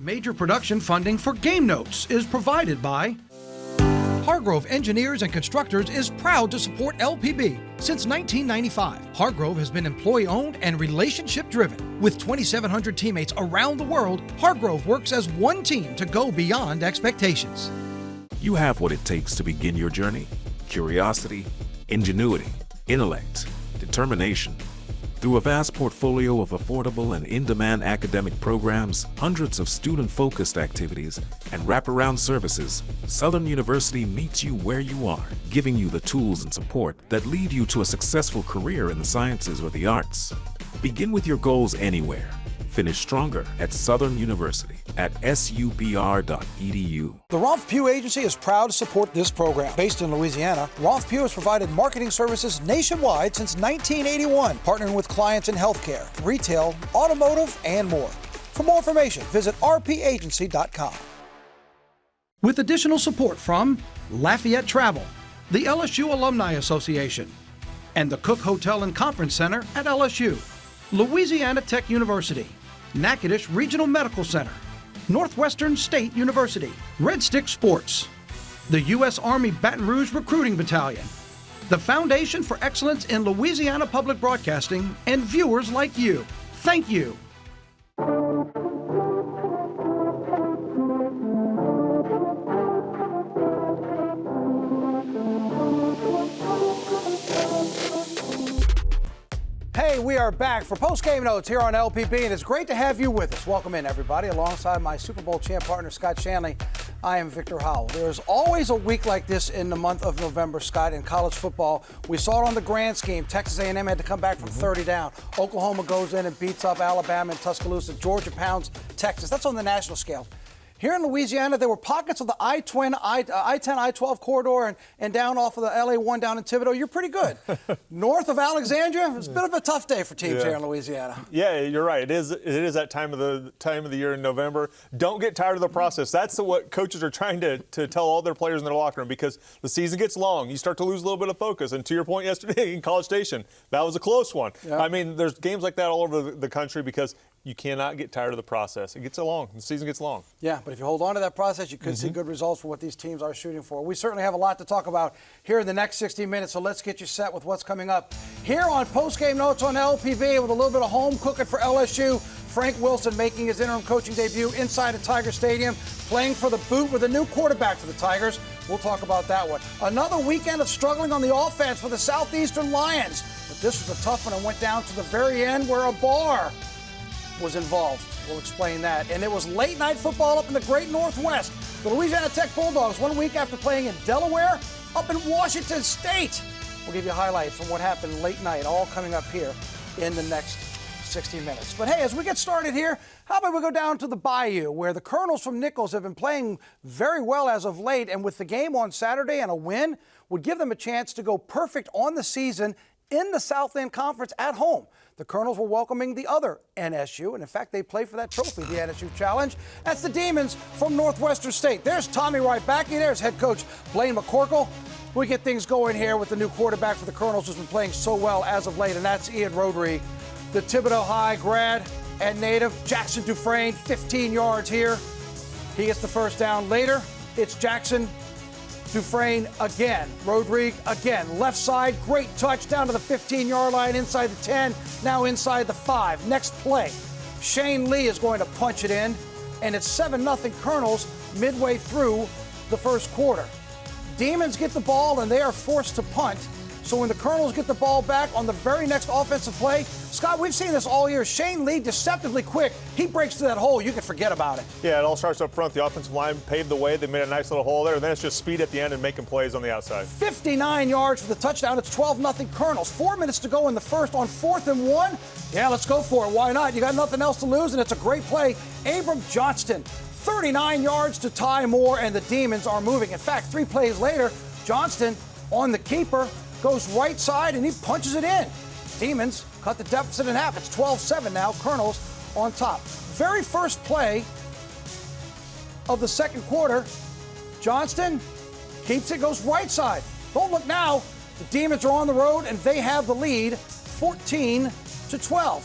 Major production funding for Game Notes is provided by Hargrove Engineers and Constructors is proud to support LPB. Since 1995, Hargrove has been employee-owned and relationship-driven. With 2,700 teammates around the world, Hargrove works as one team to go beyond expectations. You have what it takes to begin your journey: curiosity, ingenuity, intellect, determination. Through a vast portfolio of affordable and in-demand academic programs, hundreds of student-focused activities, and wraparound services, Southern University meets you where you are, giving you the tools and support that lead you to a successful career in the sciences or the arts. Begin with your goals anywhere. Finish stronger at Southern University at subr.edu. The Rolf Pugh Agency is proud to support this program. Based in Louisiana, Rolf Pugh has provided marketing services nationwide since 1981, partnering with clients in healthcare, retail, automotive, and more. For more information, visit rpagency.com. With additional support from Lafayette Travel, the LSU Alumni Association, and the Cook Hotel and Conference Center at LSU, Louisiana Tech University, Natchitoches Regional Medical Center, Northwestern State University, Red Stick Sports, the U.S. Army Baton Rouge Recruiting Battalion, the Foundation for Excellence in Louisiana Public Broadcasting, and viewers like you. Thank you. Hey, we are back for post-game notes here on LPB, and it's great to have you with us. Welcome in, everybody. Alongside my Super Bowl champ partner, Scott Shanley, I am Victor Howell. There's always a week like this in the month of November, Scott, in college football. We saw it on the grand scheme. Texas A&M had to come back from 30 down. Oklahoma goes in and beats up Alabama and Tuscaloosa. Georgia pounds Texas. That's on the national scale. Here in Louisiana, there were pockets of the I-10, I-12 corridor and down off of the LA-1 down in Thibodaux. You're pretty good. North of Alexandria, it's a bit of a tough day for teams here in Louisiana. Yeah, you're right. It is that time of the year in November. Don't get tired of the process. That's what coaches are trying to tell all their players in their locker room, because the season gets long. You start to lose a little bit of focus. And to your point yesterday in College Station, that was a close one. Yep. I mean, there's games like that all over the country because you cannot get tired of the process. It gets long. The season gets long. Yeah, but if you hold on to that process, you could see good results for what these teams are shooting for. We certainly have a lot to talk about here in the next 60 minutes, so let's get you set with what's coming up here on Postgame Notes on LPB with a little bit of home cooking for LSU. Frank Wilson making his interim coaching debut inside of Tiger Stadium, playing for the boot with a new quarterback for the Tigers. We'll talk about that one. Another weekend of struggling on the offense for the Southeastern Lions. But this was a tough one and went down to the very end where a bar was involved. We'll explain that. And it was late night football up in the great Northwest. The Louisiana Tech Bulldogs, 1 week after playing in Delaware, up in Washington State. We'll give you highlights from what happened late night, all coming up here in the next 60 minutes. But hey, as we get started here, how about we go down to the Bayou, where the Colonels from Nicholls have been playing very well as of late, and with the game on Saturday and a win, would give them a chance to go perfect on the season in the Southland Conference at home. The Colonels were welcoming the other NSU, and in fact, they play for that trophy, the NSU Challenge. That's the Demons from Northwestern State. There's Tommy Rybacky. There's head coach Blaine McCorkle. We get things going here with the new quarterback for the Colonels, who's been playing so well as of late, and that's Ian Rodrigue, the Thibodaux High grad and native. Jackson Dufresne, 15 yards here. He gets the first down. Later, it's Jackson Dufresne again. Rodrigue again. Left side, great touch down to the 15-yard line, inside the 10, now inside the 5. Next play, Shane Lee is going to punch it in, and it's 7-0 Colonels midway through the first quarter. Demons get the ball, and they are forced to punt. So when the Colonels get the ball back on the very next offensive play, Scott, we've seen this all year. Shane Lee, deceptively quick. He breaks through that hole. You can forget about it. Yeah, it all starts up front. The offensive line paved the way. They made a nice little hole there, and then it's just speed at the end and making plays on the outside. 59 yards for the touchdown. It's 12-0 Colonels. 4 minutes to go in the first on 4th and 1. Yeah, let's go for it. Why not? You got nothing else to lose, and it's a great play. Abram Johnston, 39 yards to tie more, and the Demons are moving. In fact, 3 plays later, Johnston on the keeper, goes right side, and he punches it in. Demons cut the deficit in half. It's 12-7 now. Colonels on top. Very first play of the second quarter, Johnston keeps it, goes right side. Don't look now. The Demons are on the road, and they have the lead, 14-12.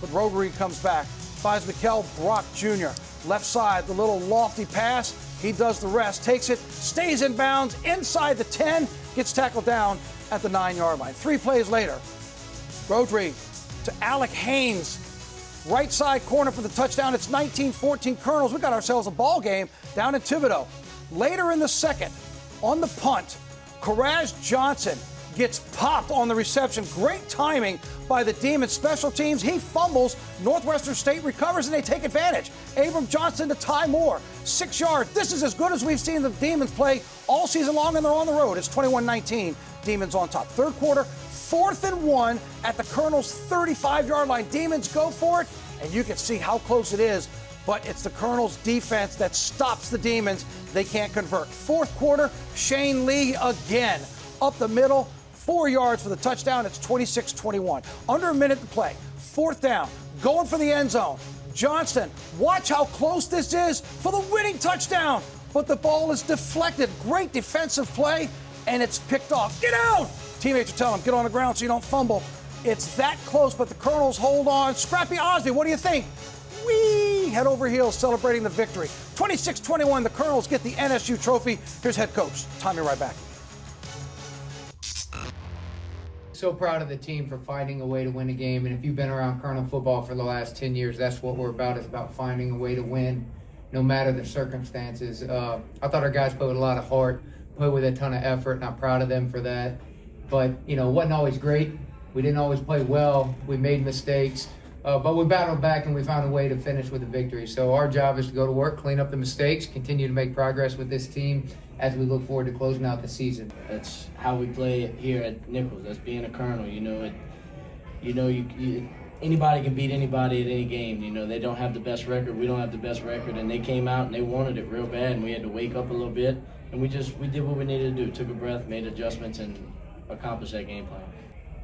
But Rodrigue comes back. Finds Mikel Brock Jr. Left side, the little lofty pass. He does the rest, takes it, stays in bounds, inside the 10, gets tackled down at the 9-yard line. 3 plays later, Rodri to Alec Haynes. Right side corner for the touchdown. It's 19-14 Colonels. We got ourselves a ball game down in Thibodaux. Later in the second, on the punt, Courage Johnson gets popped on the reception. Great timing by the Demons special teams. He fumbles. Northwestern State recovers, and they take advantage. Abram Johnson to Ty Moore. 6 yards. This is as good as we've seen the Demons play all season long, and they're on the road. It's 21-19. Demons on top. Third quarter, 4th and 1 at the Colonels' 35-yard line. Demons go for it, and you can see how close it is, but it's the Colonels' defense that stops the Demons. They can't convert. Fourth quarter, Shane Lee again. Up the middle, 4 yards for the touchdown. It's 26-21. Under a minute to play. 4th down, going for the end zone. Johnston, watch how close this is for the winning touchdown, but the ball is deflected. Great defensive play, and it's picked off. Get out! Teammates are telling him, get on the ground so you don't fumble. It's that close, but the Colonels hold on. Scrappy Osby, what do you think? Whee! Head over heels celebrating the victory. 26-21, the Colonels get the NSU trophy. Here's head coach Tommy right back. So proud of the team for finding a way to win a game. And if you've been around Colonel football for the last 10 years, that's what we're about. It's about finding a way to win no matter the circumstances. I thought our guys played with a lot of heart, played with a ton of effort, and I'm proud of them for that. But, you know, it wasn't always great. We didn't always play well. We made mistakes. But we battled back, and we found a way to finish with a victory. So our job is to go to work, clean up the mistakes, continue to make progress with this team as we look forward to closing out the season. That's how we play here at Nicholls. That's being a Colonel. Anybody can beat anybody at any game. You know, they don't have the best record. We don't have the best record, and they came out and they wanted it real bad, and we had to wake up a little bit, and we did what we needed to do. Took a breath, made adjustments, and accomplished that game plan.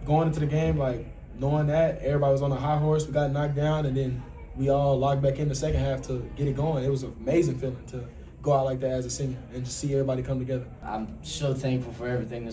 Going into the game, like, knowing that everybody was on a high horse, we got knocked down, and then we all logged back in the second half to get it going. It was an amazing feeling to go out like that as a senior and just see everybody come together. I'm so thankful for everything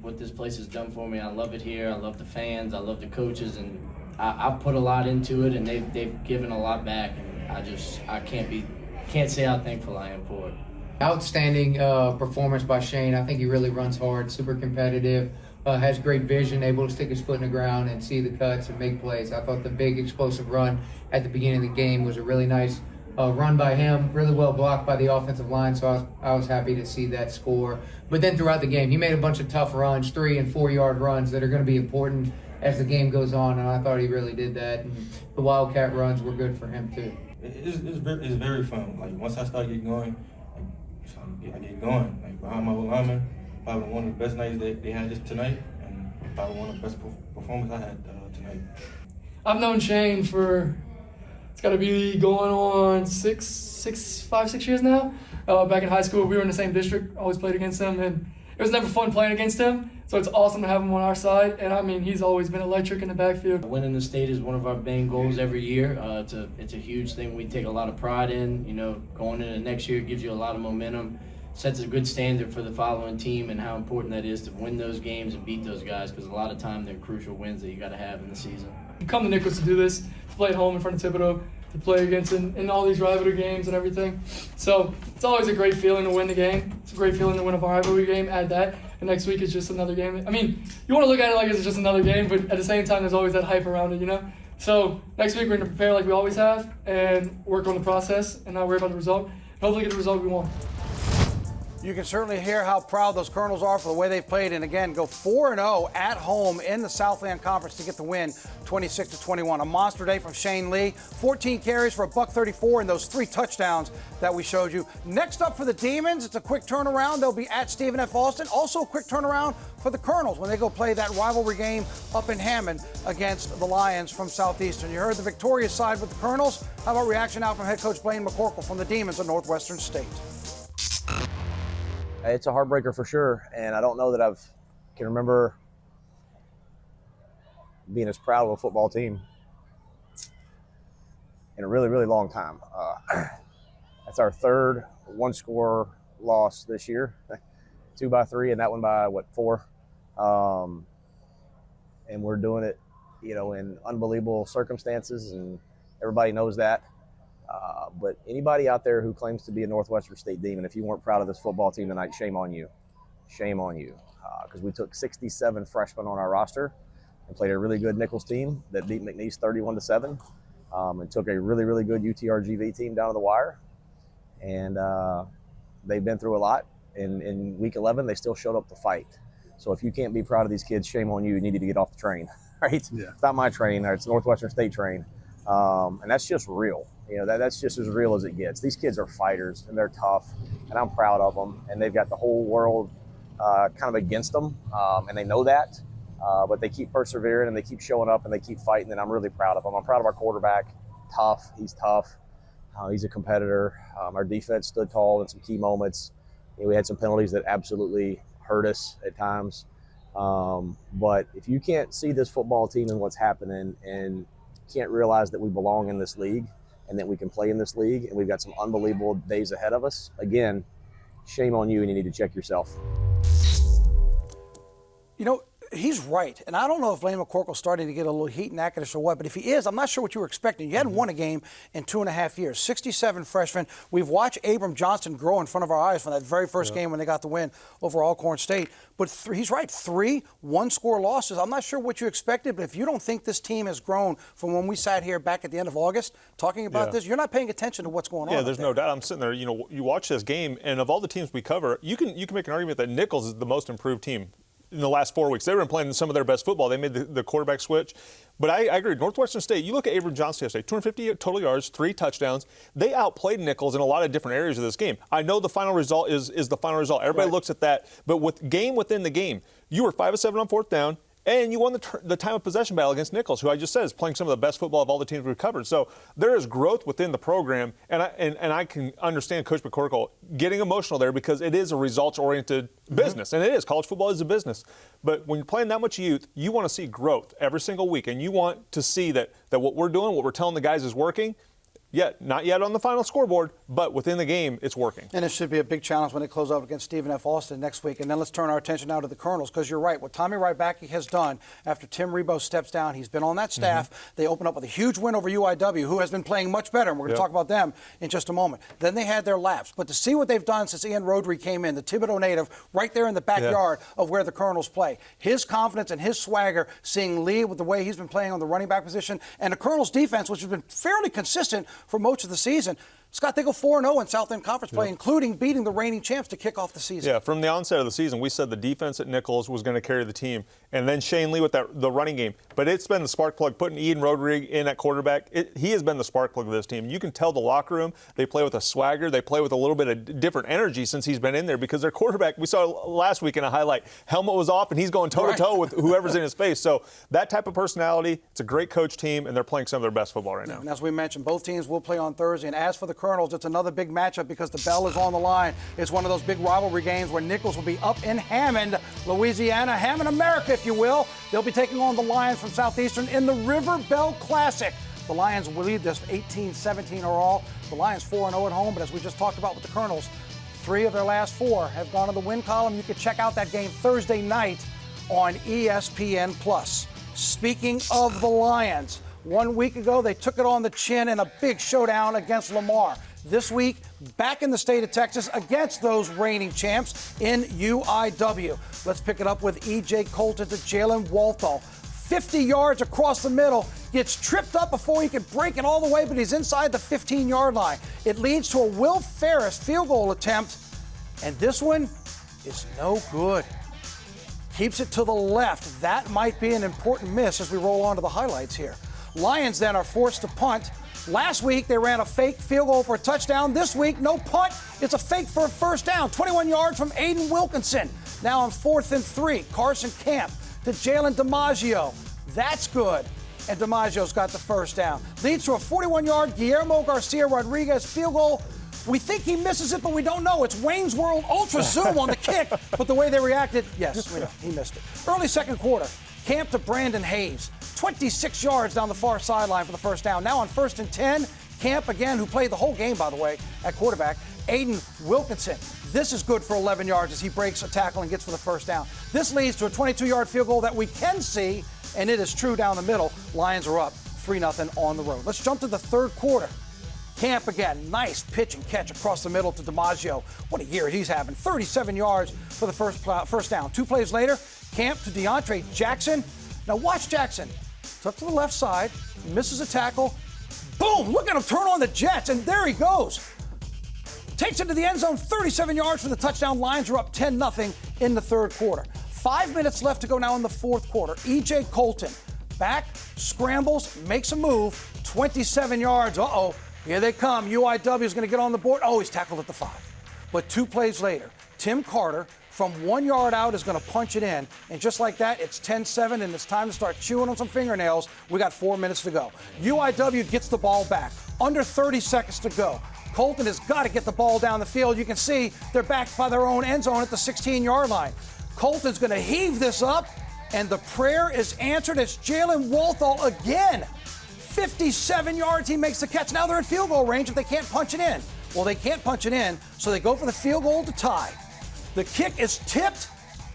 what this place has done for me. I love it here. I love the fans. I love the coaches, and I've put a lot into it, and they've given a lot back, and I can't say how thankful I am for it. Outstanding performance by Shane. I think he really runs hard, super competitive, has great vision, able to stick his foot in the ground and see the cuts and make plays. I thought the big explosive run at the beginning of the game was a really nice run by him, really well blocked by the offensive line, so I was happy to see that score. But then throughout the game, he made a bunch of tough runs, 3 and 4 yard runs that are going to be important as the game goes on, and I thought he really did that. And the Wildcat runs were good for him too. It's very fun. Like, once I start getting going, I get going. Like, behind my lineman, probably one of the best nights they had just tonight, and probably one of the best performances I had tonight. I've known Shane for, it's got to be going on 5, 6 years now. Back in high school, we were in the same district, always played against him, and it was never fun playing against him. So it's awesome to have him on our side, and I mean, he's always been electric in the backfield. Winning the state is one of our main goals every year. It's a huge thing we take a lot of pride in. You know, going into next year gives you a lot of momentum, sets a good standard for the following team, and how important that is to win those games and beat those guys, because a lot of time they're crucial wins that you got to have in the season. You come to Nicholls to do this, to play at home in front of Thibodaux, to play against in all these rivalry games and everything. So it's always a great feeling to win the game. It's a great feeling to win a rivalry game. Add that, and next week is just another game. I mean, you want to look at it like it's just another game, but at the same time, there's always that hype around it, you know? So next week we're going to prepare like we always have and work on the process and not worry about the result. Hopefully get the result we want. You can certainly hear how proud those Colonels are for the way they've played, and again, go 4-0 at home in the Southland Conference to get the win, 26-21. A monster day from Shane Lee, 14 carries for $134 and those 3 touchdowns that we showed you. Next up for the Demons, it's a quick turnaround. They'll be at Stephen F. Austin. Also a quick turnaround for the Colonels when they go play that rivalry game up in Hammond against the Lions from Southeastern. You heard the victorious side with the Colonels. How about reaction out from head coach Blaine McCorkle from the Demons of Northwestern State? It's a heartbreaker for sure, and I don't know that I can remember being as proud of a football team in a really, really long time. That's our third one-score loss this year, 2 by 3, and that one by 4. And we're doing it, you know, in unbelievable circumstances, and everybody knows that. But anybody out there who claims to be a Northwestern State Demon, if you weren't proud of this football team tonight, shame on you. Shame on you. Because we took 67 freshmen on our roster and played a really good Nicholls team that beat McNeese 31-7, and took a really, really good UTRGV team down to the wire. And they've been through a lot. In week 11, they still showed up to fight. So if you can't be proud of these kids, shame on you. You need to get off the train, right? Yeah. It's not my train. It's Northwestern State train. And that's just real. That's just as real as it gets. These kids are fighters, and they're tough, and I'm proud of them. And they've got the whole world kind of against them, and they know that. But they keep persevering, and they keep showing up, and they keep fighting, and I'm really proud of them. I'm proud of our quarterback. Tough. He's tough. He's a competitor. Our defense stood tall in some key moments. We had some penalties that absolutely hurt us at times. But if you can't see this football team and what's happening, and can't realize that we belong in this league and that we can play in this league, and we've got some unbelievable days ahead of us, again, shame on you, and you need to check yourself. He's right. And I don't know if Lane McCorkle's starting to get a little heat in Natchitoches or what, but if he is, I'm not sure what you were expecting. You hadn't won a game in 2.5 years. 67 freshmen. We've watched Abram Johnson grow in front of our eyes from that very first game when they got the win over Alcorn State. But he's right. 3 one-score losses. I'm not sure what you expected, but if you don't think this team has grown from when we sat here back at the end of August talking about this, you're not paying attention to what's going on. Yeah, there's no doubt. I'm sitting there, you watch this game, and of all the teams we cover, you can make an argument that Nicholls is the most improved team in the last 4 weeks. They were playing some of their best football. They made the quarterback switch. But I agree. Northwestern State, you look at Abram Johnson yesterday, 250 total yards, 3 touchdowns. They outplayed Nicholls in a lot of different areas of this game. I know the final result is the final result. Everybody looks at that. But with game within the game, you were 5 of 7 on 4th down. And you won the time of possession battle against Nicholls, who I just said is playing some of the best football of all the teams we've covered. So there is growth within the program, and I can understand Coach McCorkle getting emotional there because it is a results-oriented business, and it is. College football is a business. But when you're playing that much youth, you want to see growth every single week, and you want to see that what we're doing, what we're telling the guys is working. Not yet on the final scoreboard, but within the game, it's working. And it should be a big challenge when they close out against Stephen F. Austin next week. And then let's turn our attention now to the Colonels, because you're right. What Tommy Rybacki has done after Tim Rebowe steps down, he's been on that staff. They open up with a huge win over UIW, who has been playing much better, and we're going to talk about them in just a moment. Then they had their lapse. But to see what they've done since Ian Rodri came in, the Thibodeau native, right there in the backyard of where the Colonels play, his confidence and his swagger, seeing Lee with the way he's been playing on the running back position, and the Colonels' defense, which has been fairly consistent for most of the season. Scott, they go 4-0 in South End Conference play, including beating the reigning champs to kick off the season. Yeah, from the onset of the season, we said the defense at Nicholls was going to carry the team, and then Shane Lee with the running game. But it's been the spark plug, putting Ian Rodriguez in at quarterback. He has been the spark plug of this team. You can tell the locker room, they play with a swagger, they play with a little bit of different energy since he's been in there, because their quarterback, we saw last week in a highlight, helmet was off, and he's going toe-to-toe with whoever's in his face. So that type of personality, it's a great coach team, and they're playing some of their best football right now. And as we mentioned, both teams will play on Thursday. And as for the Colonels, it's another big matchup because the bell is on the line. It's one of those big rivalry games where Nicholls will be up in Hammond, Louisiana, Hammond, America, if you will. They'll be taking on the Lions from Southeastern in the River Bell Classic. The Lions will lead this 18-17 overall. The Lions 4-0 at home, but as we just talked about with the Colonels, 3 of their last 4 have gone to the win column. You can check out that game Thursday night on ESPN+. Speaking of the Lions, 1 week ago, they took it on the chin in a big showdown against Lamar. This week, back in the state of Texas against those reigning champs in UIW. Let's pick it up with E.J. Colton to Jalen Walthall. 50 yards across the middle, gets tripped up before he can break it all the way, but he's inside the 15-yard line. It leads to a Will Ferris field goal attempt, and this one is no good. Keeps it to the left. That might be an important miss as we roll on to the highlights here. Lions then are forced to punt. Last week, they ran a fake field goal for a touchdown. This week, no punt. It's a fake for a first down. 21 yards from Aiden Wilkinson. Now on 4th and 3, Carson Camp to Jalen DiMaggio. That's good. And DiMaggio's got the first down. Leads to a 41-yard Guillermo Garcia Rodriguez field goal. We think he misses it, but we don't know. It's Wayne's World Ultra Zoom on the kick. But the way they reacted, yes, we know, he missed it. Early second quarter, Camp to Brandon Hayes. 26 yards down the far sideline for the first down. Now on 1st and 10, Camp again, who played the whole game, by the way, at quarterback, Aiden Wilkinson. This is good for 11 yards as he breaks a tackle and gets for the first down. This leads to a 22-yard field goal that we can see, and it is true down the middle. Lions are up 3-0 on the road. Let's jump to the third quarter. Camp again, nice pitch and catch across the middle to DiMaggio. What a year he's having. 37 yards for the first down. 2 plays later, Camp to DeAndre Jackson. Now watch Jackson. It's up to the left side, misses a tackle. Boom, look at him turn on the Jets, and there he goes. Takes it to the end zone, 37 yards for the touchdown. Lions are up 10-0 in the third quarter. 5 minutes left to go now in the fourth quarter. E.J. Colton back, scrambles, makes a move, 27 yards. Uh-oh, here they come. UIW is going to get on the board. Oh, he's tackled at the 5. But 2 plays later, Tim Carter from 1 yard out is going to punch it in. And just like that, it's 10-7, and it's time to start chewing on some fingernails. We got 4 minutes to go. UIW gets the ball back. Under 30 seconds to go. Colton has got to get the ball down the field. You can see they're back by their own end zone at the 16-yard line. Colton's going to heave this up, and the prayer is answered as Jalen Walthall again. 57 yards, he makes the catch. Now they're in field goal range if they can't punch it in. Well, they can't punch it in, so they go for the field goal to tie. The kick is tipped,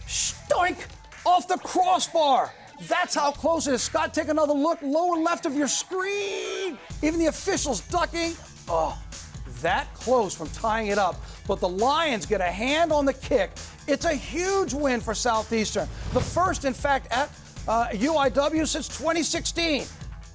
stoink, off the crossbar. That's how close it is. Scott, take another look, lower left of your screen. Even the officials ducking. Oh, that close from tying it up. But the Lions get a hand on the kick. It's a huge win for Southeastern. The first, in fact, at UIW since 2016.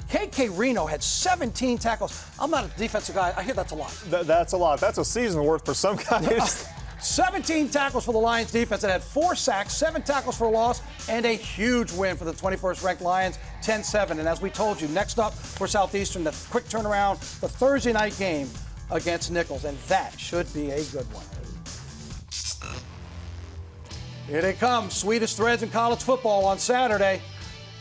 KK Reno had 17 tackles. I'm not a defensive guy. I hear that's a lot. That's a lot. That's a season's worth for some guys. 17 tackles for the Lions defense. It had 4 sacks, 7 tackles for a loss, and a huge win for the 21st ranked Lions, 10-7. And as we told you, next up for Southeastern, the quick turnaround, the Thursday night game against Nicholls, and that should be a good one. Here they come, sweetest threads in college football on Saturday.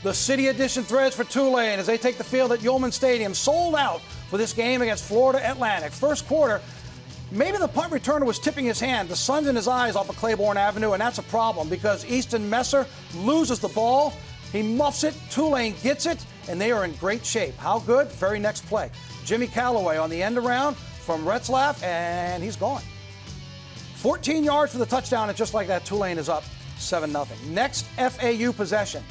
The City Edition threads for Tulane as they take the field at Yulman Stadium, sold out for this game against Florida Atlantic. First quarter, maybe the punt returner was tipping his hand. The sun's in his eyes off of Claiborne Avenue, and that's a problem because Easton Messer loses the ball. He muffs it. Tulane gets it, and they are in great shape. How good? Very next play. Jimmy Calloway on the end around from Retzlaff, and he's gone. 14 yards for the touchdown, and just like that, Tulane is up 7-0. Next FAU possession.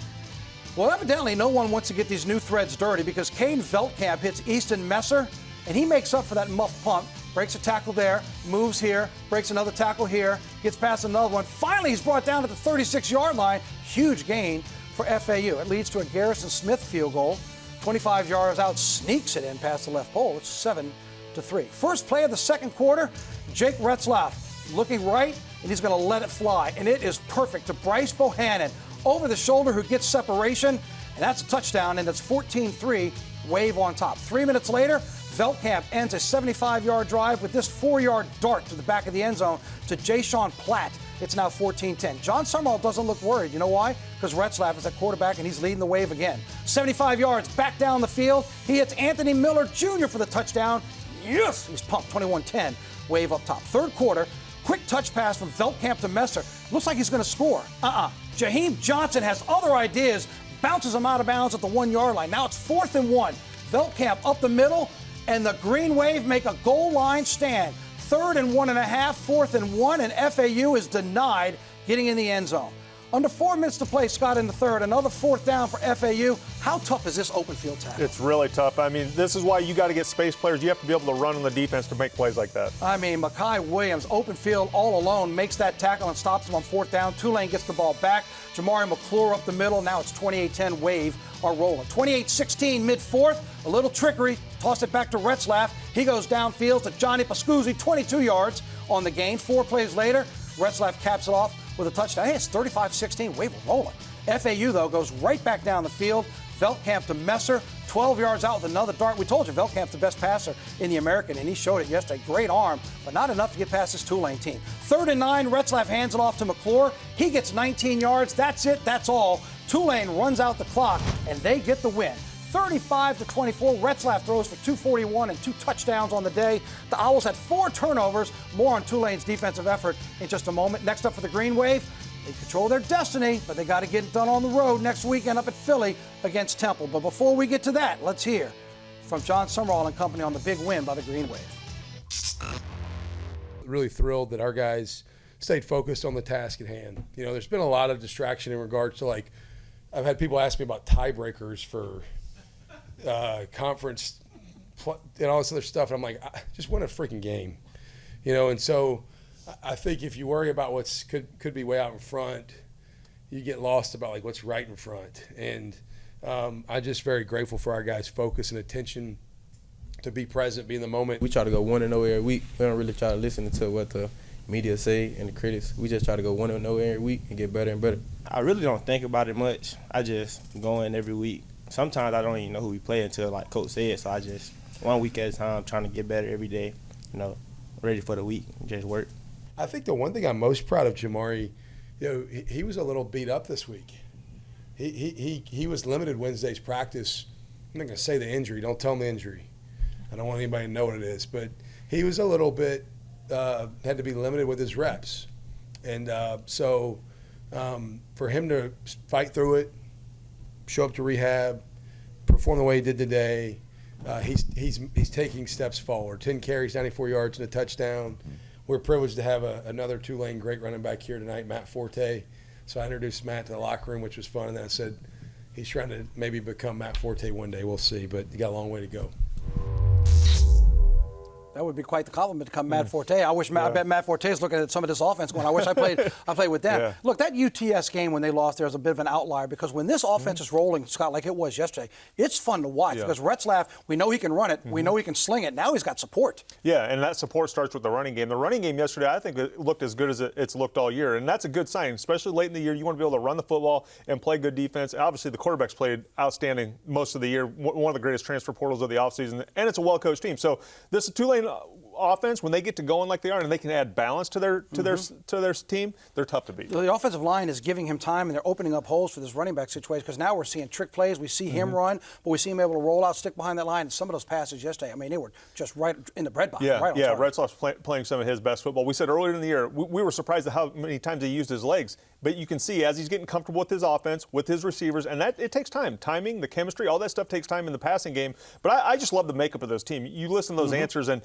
Well, evidently, no one wants to get these new threads dirty because Caden Veldkamp hits Easton Messer, and he makes up for that muff punt. Breaks a tackle there, moves here, breaks another tackle here, gets past another one. Finally, he's brought down at the 36-yard line. Huge gain for FAU. It leads to a Garrison Smith field goal. 25 yards out, sneaks it in past the left pole. It's 7-3. First play of the second quarter, Jake Retzlaff looking right, and he's going to let it fly. And it is perfect to Bryce Bohannon over the shoulder who gets separation, and that's a touchdown, and it's 14-3, wave on top. 3 minutes later, Veldkamp ends a 75-yard drive with this 4-yard dart to the back of the end zone to Jayshon Platt. It's now 14-10. John Summerall doesn't look worried. You know why? Because Retzlaff is at quarterback, and he's leading the wave again. 75 yards back down the field. He hits Anthony Miller Jr. for the touchdown. Yes! He's pumped, 21-10, wave up top. Third quarter, quick touch pass from Veldkamp to Messer. Looks like he's going to score. Jaheim Johnson has other ideas, bounces him out of bounds at the 1-yard line. Now it's 4th and 1. Veldkamp up the middle, and the Green Wave make a goal line stand. 3rd and 1.5, 4th and 1, and FAU is denied getting in the end zone. Under 4 minutes to play, Scott, in the third, another 4th down for FAU. How tough is this open field tackle? It's really tough. I mean, this is why you got to get space players. You have to be able to run on the defense to make plays like that. I mean, Mekhi Williams, open field all alone, makes that tackle and stops him on 4th down. Tulane gets the ball back. Jamari McClure up the middle. Now it's 28-10, wave are rolling. 28-16, mid-4th, a little trickery. Toss it back to Retzlaff. He goes downfield to Johnny Pascuzzi, 22 yards on the gain. 4 plays later, Retzlaff caps it off with a touchdown. Hey, it's 35-16, wave are rolling. FAU, though, goes right back down the field. Veldkamp to Messer, 12 yards out with another dart. We told you, Veldkamp's the best passer in the American, and he showed it yesterday. Great arm, but not enough to get past this Tulane team. 3rd and 9, Retzlaff hands it off to McClure. He gets 19 yards. That's it. That's all. Tulane runs out the clock, and they get the win. 35-24, Retzlaff throws for 241 and 2 touchdowns on the day. The Owls had 4 turnovers. More on Tulane's defensive effort in just a moment. Next up for the Green Wave, they control their destiny, but they got to get it done on the road next weekend up at Philly against Temple. But before we get to that, let's hear from John Summerall and company on the big win by the Green Wave. Really thrilled that our guys stayed focused on the task at hand. You know, there's been a lot of distraction in regards to, like, I've had people ask me about tiebreakers for conference and all this other stuff. And I'm like, just win a freaking game, you know. And so I think if you worry about what's could be way out in front, you get lost about like what's right in front. And I'm just very grateful for our guys' focus and attention to be present, be in the moment. We try to go 1-0 every week. We don't really try to listen to what the media say and the critics. We just try to go 1-0 every week and get better and better. I really don't think about it much. I just go in every week. Sometimes I don't even know who we play until, like Coach said, so I just, 1 week at a time, trying to get better every day, you know, ready for the week, just work. I think the one thing I'm most proud of Jamari, you know, he was a little beat up this week. He was limited Wednesday's practice. I'm not going to say the injury. Don't tell me the injury. I don't want anybody to know what it is. But he was a little bit, had to be limited with his reps. And so for him to fight through it, show up to rehab, perform the way he did today, he's taking steps forward. 10 carries, 94 yards, and a touchdown. We're privileged to have another Tulane great running back here tonight, Matt Forte. So I introduced Matt to the locker room, which was fun, and then I said he's trying to maybe become Matt Forte one day. We'll see, but he got a long way to go. That would be quite the compliment to come Matt Forte. I bet Matt Forte is looking at some of this offense going, I wish I played with them. Yeah. Look, that UTS game when they lost there was a bit of an outlier because when this offense is rolling, Scott, like it was yesterday, it's fun to watch because Retzlaff, we know he can run it. We know he can sling it. Now he's got support. Yeah, and that support starts with the running game. The running game yesterday, I think it looked as good as it's looked all year, and that's a good sign, especially late in the year. You want to be able to run the football and play good defense. And obviously, the quarterbacks played outstanding most of the year, one of the greatest transfer portals of the offseason, and it's a well-coached team. So this is Tulane offense, when they get to going like they are and they can add balance to their team, they're tough to beat. The offensive line is giving him time and they're opening up holes for this running back situation because now we're seeing trick plays. We see him run, but we see him able to roll out, stick behind that line. And some of those passes yesterday, I mean, they were just right in the breadbox. Yeah, right on yeah. Retzlaff's playing some of his best football. We said earlier in the year, we were surprised at how many times he used his legs. But you can see as he's getting comfortable with his offense, with his receivers, and that it takes time. Timing, the chemistry, all that stuff takes time in the passing game. But I just love the makeup of this team. You listen to those answers, and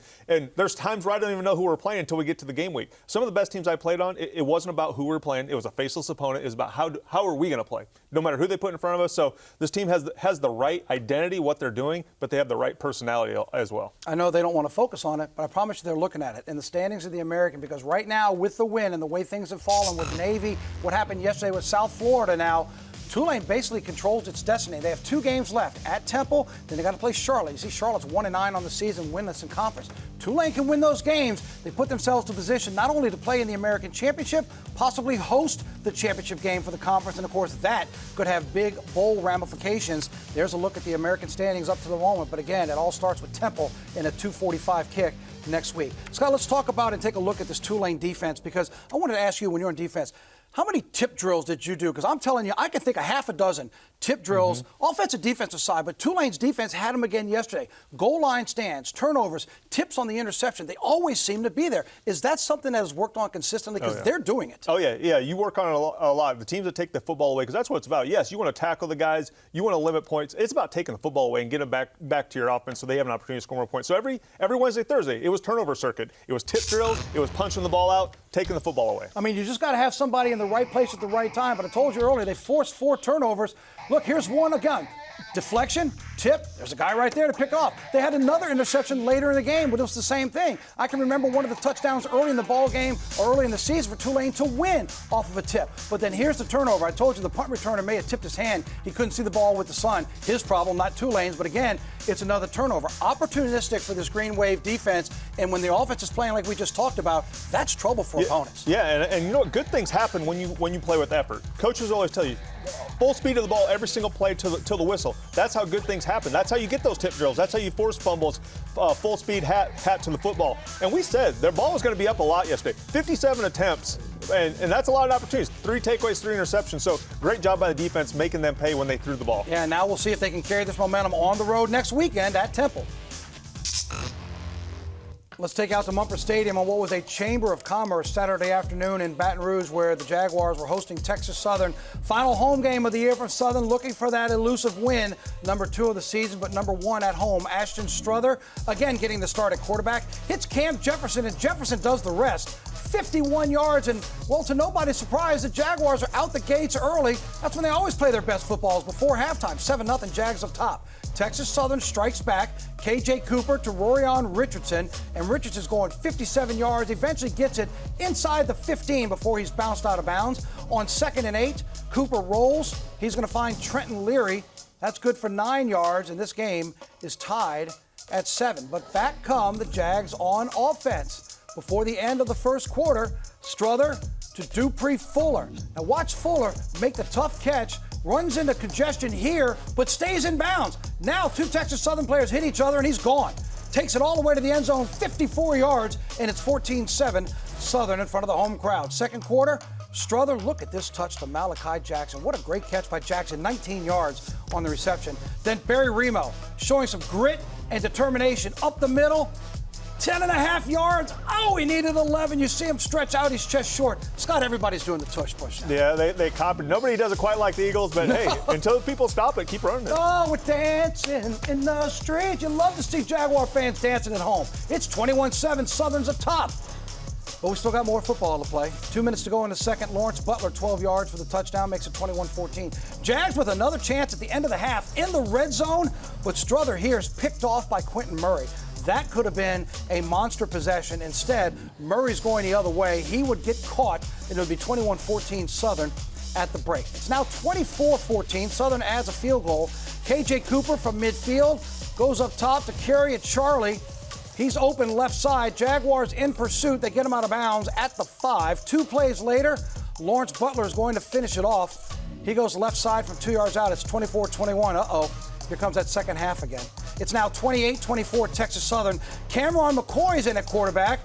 there's times where I don't even know who we're playing until we get to the game week. Some of the best teams I played on, it wasn't about who we were playing. It was a faceless opponent. It was about how are we going to play, no matter who they put in front of us. So this team has the right identity, what they're doing, but they have the right personality as well. I know they don't want to focus on it, but I promise you they're looking at it in the standings of the American because right now with the win and the way things have fallen with Navy, what happened yesterday with South Florida now, Tulane basically controls its destiny. They have 2 games left at Temple, then they got to play Charlotte. You see, Charlotte's 1-9 on the season, winless in conference. Tulane can win those games. They put themselves in position not only to play in the American Championship, possibly host the championship game for the conference, and of course that could have big bowl ramifications. There's a look at the American standings up to the moment, but again, it all starts with Temple in a 2:45 kick next week. Scott, let's talk about and take a look at this Tulane defense because I wanted to ask you when you're on defense, how many tip drills did you do? Because I'm telling you, I can think of half a dozen tip drills, offensive, defensive side, but Tulane's defense had them again yesterday. Goal line stands, turnovers, tips on the interception. They always seem to be there. Is that something that is worked on consistently? Because they're doing it. Oh, yeah. You work on it a lot. The teams that take the football away, because that's what it's about. Yes, you want to tackle the guys. You want to limit points. It's about taking the football away and getting them back to your offense so they have an opportunity to score more points. So every Wednesday, Thursday, it was turnover circuit. It was tip drills. It was punching the ball out, taking the football away. I mean, you just got to have somebody in the right place at the right time. But I told you earlier, they forced 4 turnovers. Look, here's one again. Deflection, tip, there's a guy right there to pick off. They had another interception later in the game, but it was the same thing. I can remember one of the touchdowns early in the ball game or early in the season for Tulane to win off of a tip. But then here's the turnover. I told you the punt returner may have tipped his hand. He couldn't see the ball with the sun. His problem, not Tulane's, but again, it's another turnover. Opportunistic for this Green Wave defense, and when the offense is playing like we just talked about, that's trouble for opponents. Yeah, and you know what? Good things happen when you play with effort. Coaches always tell you, full speed of the ball every single play till the whistle. That's how good things happen. That's how you get those tip drills. That's how you force fumbles, full speed hat to the football. And we said their ball was going to be up a lot yesterday. 57 attempts, and that's a lot of opportunities. 3 takeaways, 3 interceptions. So great job by the defense making them pay when they threw the ball. Yeah, now we'll see if they can carry this momentum on the road next weekend at Temple. Let's take out to Mumford Stadium on what was a Chamber of Commerce Saturday afternoon in Baton Rouge where the Jaguars were hosting Texas Southern. Final home game of the year for Southern, looking for that elusive win, number 2 of the season, but number 1 at home. Ashton Struther, again getting the start at quarterback, hits Cam Jefferson, and Jefferson does the rest. 51 yards. And, well, to nobody's surprise, the Jaguars are out the gates early. That's when they always play their best footballs, before halftime. 7-0 Jags up top. Texas Southern strikes back. K.J. Cooper to Rorion Richardson, and Richardson's going 57 yards. Eventually gets it inside the 15 before he's bounced out of bounds. On 2nd and 8, Cooper rolls. He's going to find Trenton Leary. That's good for 9 yards, and this game is tied at 7. But back come the Jags on offense. Before the end of the first quarter, Strother to Dupree Fuller. Now watch Fuller make the tough catch, runs into congestion here, but stays in bounds. Now 2 Texas Southern players hit each other, and he's gone. Takes it all the way to the end zone, 54 yards, and it's 14-7 Southern in front of the home crowd. Second quarter, Strother, look at this touch to Malachi Jackson. What a great catch by Jackson, 19 yards on the reception. Then Barry Remo showing some grit and determination up the middle. 10.5 yards. Oh, he needed 11. You see him stretch out his chest short. Scott, everybody's doing the tush push now. Yeah, they copied. Nobody does it quite like the Eagles, but hey, until people stop it, keep running it. Oh, we're dancing in the street. You love to see Jaguar fans dancing at home. It's 21-7. Southern's atop. But we still got more football to play. 2 minutes to go in the second. Lawrence Butler, 12 yards for the touchdown, makes it 21-14. Jags with another chance at the end of the half in the red zone, but Strother here is picked off by Quentin Murray. That could have been a monster possession. Instead, Murray's going the other way. He would get caught, and it would be 21-14 Southern at the break. It's now 24-14. Southern adds a field goal. K.J. Cooper from midfield goes up top to carry it. Charlie. He's open left side. Jaguars in pursuit. They get him out of bounds at the 5. 2 plays later, Lawrence Butler is going to finish it off. He goes left side from 2 yards out. It's 24-21. Uh-oh. Here comes that second half again. It's now 28-24 Texas Southern. Cameron McCoy's in at quarterback,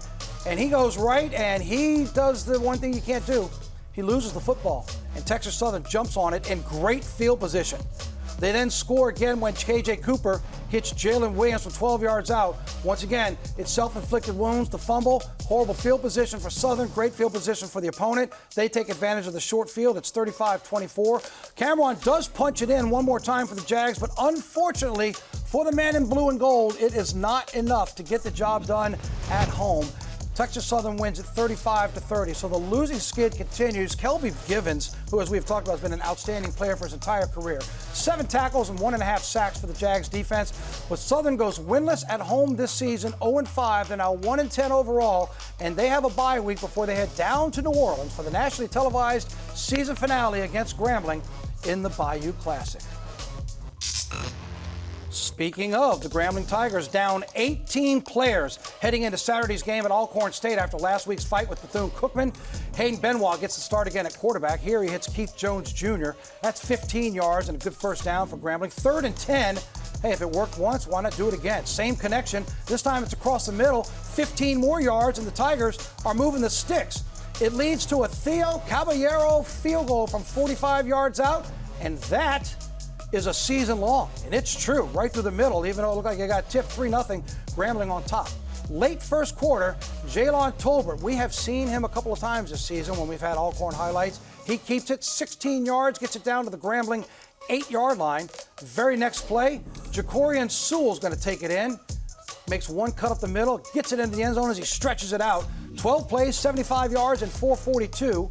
and he goes right, and he does the one thing you can't do. He loses the football, and Texas Southern jumps on it in great field position. They then score again when K.J. Cooper hits Jalen Williams from 12 yards out. Once again, it's self-inflicted wounds, the fumble, horrible field position for Southern, great field position for the opponent. They take advantage of the short field. It's 35-24. Cameron does punch it in one more time for the Jags, but unfortunately for the man in blue and gold, it is not enough to get the job done at home. Texas Southern wins at 35-30, so the losing skid continues. Kelby Givens, who, as we've talked about, has been an outstanding player for his entire career. 7 tackles and 1.5 sacks for the Jags defense. But Southern goes winless at home this season, 0-5. They're now 1-10 overall, and they have a bye week before they head down to New Orleans for the nationally televised season finale against Grambling in the Bayou Classic. Speaking of, the Grambling Tigers down 18 players heading into Saturday's game at Alcorn State after last week's fight with Bethune-Cookman. Hayden Benoit gets the start again at quarterback. Here he hits Keith Jones Jr. That's 15 yards and a good first down for Grambling. 3rd and 10. Hey, if it worked once, why not do it again? Same connection. This time it's across the middle. 15 more yards, and the Tigers are moving the sticks. It leads to a Theo Caballero field goal from 45 yards out, and that is a season long, and it's true, right through the middle, even though it looked like it got tipped 3-0, Grambling on top. Late first quarter, Jalen Tolbert, we have seen him a couple of times this season when we've had Alcorn highlights. He keeps it 16 yards, gets it down to the Grambling 8-yard line. Very next play, Jacorian Sewell's going to take it in, makes one cut up the middle, gets it into the end zone as he stretches it out. 12 plays, 75 yards, and 442.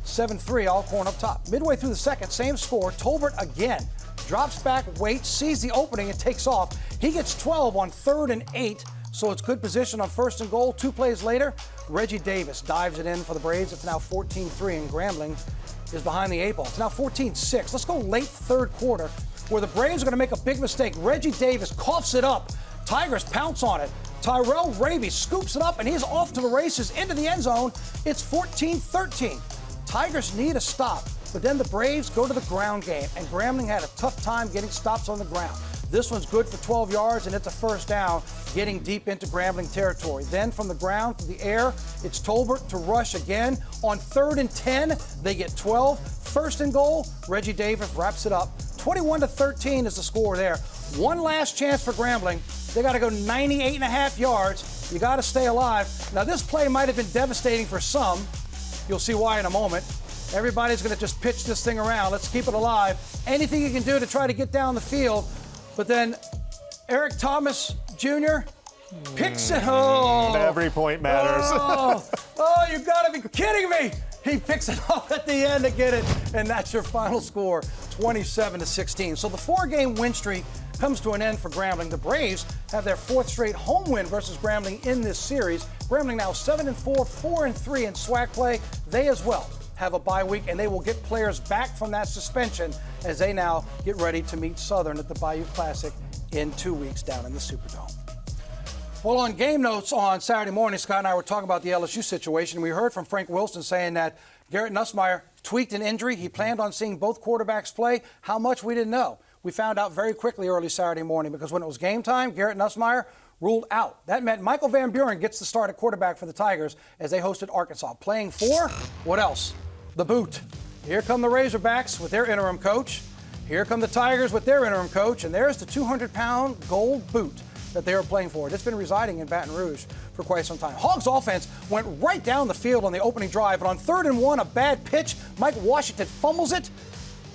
7-3, Alcorn up top. Midway through the second, same score. Tolbert again drops back, waits, sees the opening, and takes off. He gets 12 on 3rd and 8, so it's good position on 1st and goal. 2 plays later, Reggie Davis dives it in for the Braves. It's now 14-3, and Grambling is behind the 8 ball. It's now 14-6. Let's go late 3rd quarter, where the Braves are going to make a big mistake. Reggie Davis coughs it up. Tigers pounce on it. Tyrell Raby scoops it up, and he's off to the races into the end zone. It's 14-13. Tigers need a stop, but then the Braves go to the ground game, and Grambling had a tough time getting stops on the ground. This one's good for 12 yards, and it's a first down, getting deep into Grambling territory. Then from the ground to the air, it's Tolbert to rush again. On 3rd and 10, they get 12. 1st and goal, Reggie Davis wraps it up. 21-13 is the score there. One last chance for Grambling. They got to go 98.5 yards. You got to stay alive. Now, this play might have been devastating for some. You'll see why in a moment. Everybody's going to just pitch this thing around. Let's keep it alive. Anything you can do to try to get down the field. But then Eric Thomas Jr., Picks it. Oh. Every point matters. Oh, you got to be kidding me. He picks it off at the end to get it, and that's your final score, 27-16. So the 4-game win streak comes to an end for Grambling. The Braves have their 4th straight home win versus Grambling in this series. Grambling now 7-4, 4-3 in SWAC play. They as well have a bye week, and they will get players back from that suspension as they now get ready to meet Southern at the Bayou Classic in 2 weeks down in the Superdome. Well, on Game Notes on Saturday morning, Scott and I were talking about the LSU situation. We heard from Frank Wilson saying that Garrett Nussmeier tweaked an injury. He planned on seeing both quarterbacks play. How much, we didn't know. We found out very quickly early Saturday morning because when it was game time, Garrett Nussmeier ruled out. That meant Michael Van Buren gets to start at quarterback for the Tigers as they hosted Arkansas. Playing for, what else? The boot. Here come the Razorbacks with their interim coach. Here come the Tigers with their interim coach. And there's the 200-pound gold boot that they are playing for. It's been residing in Baton Rouge for quite some time. Hogs offense went right down the field on the opening drive, but on 3rd and 1, a bad pitch. Mike Washington fumbles it.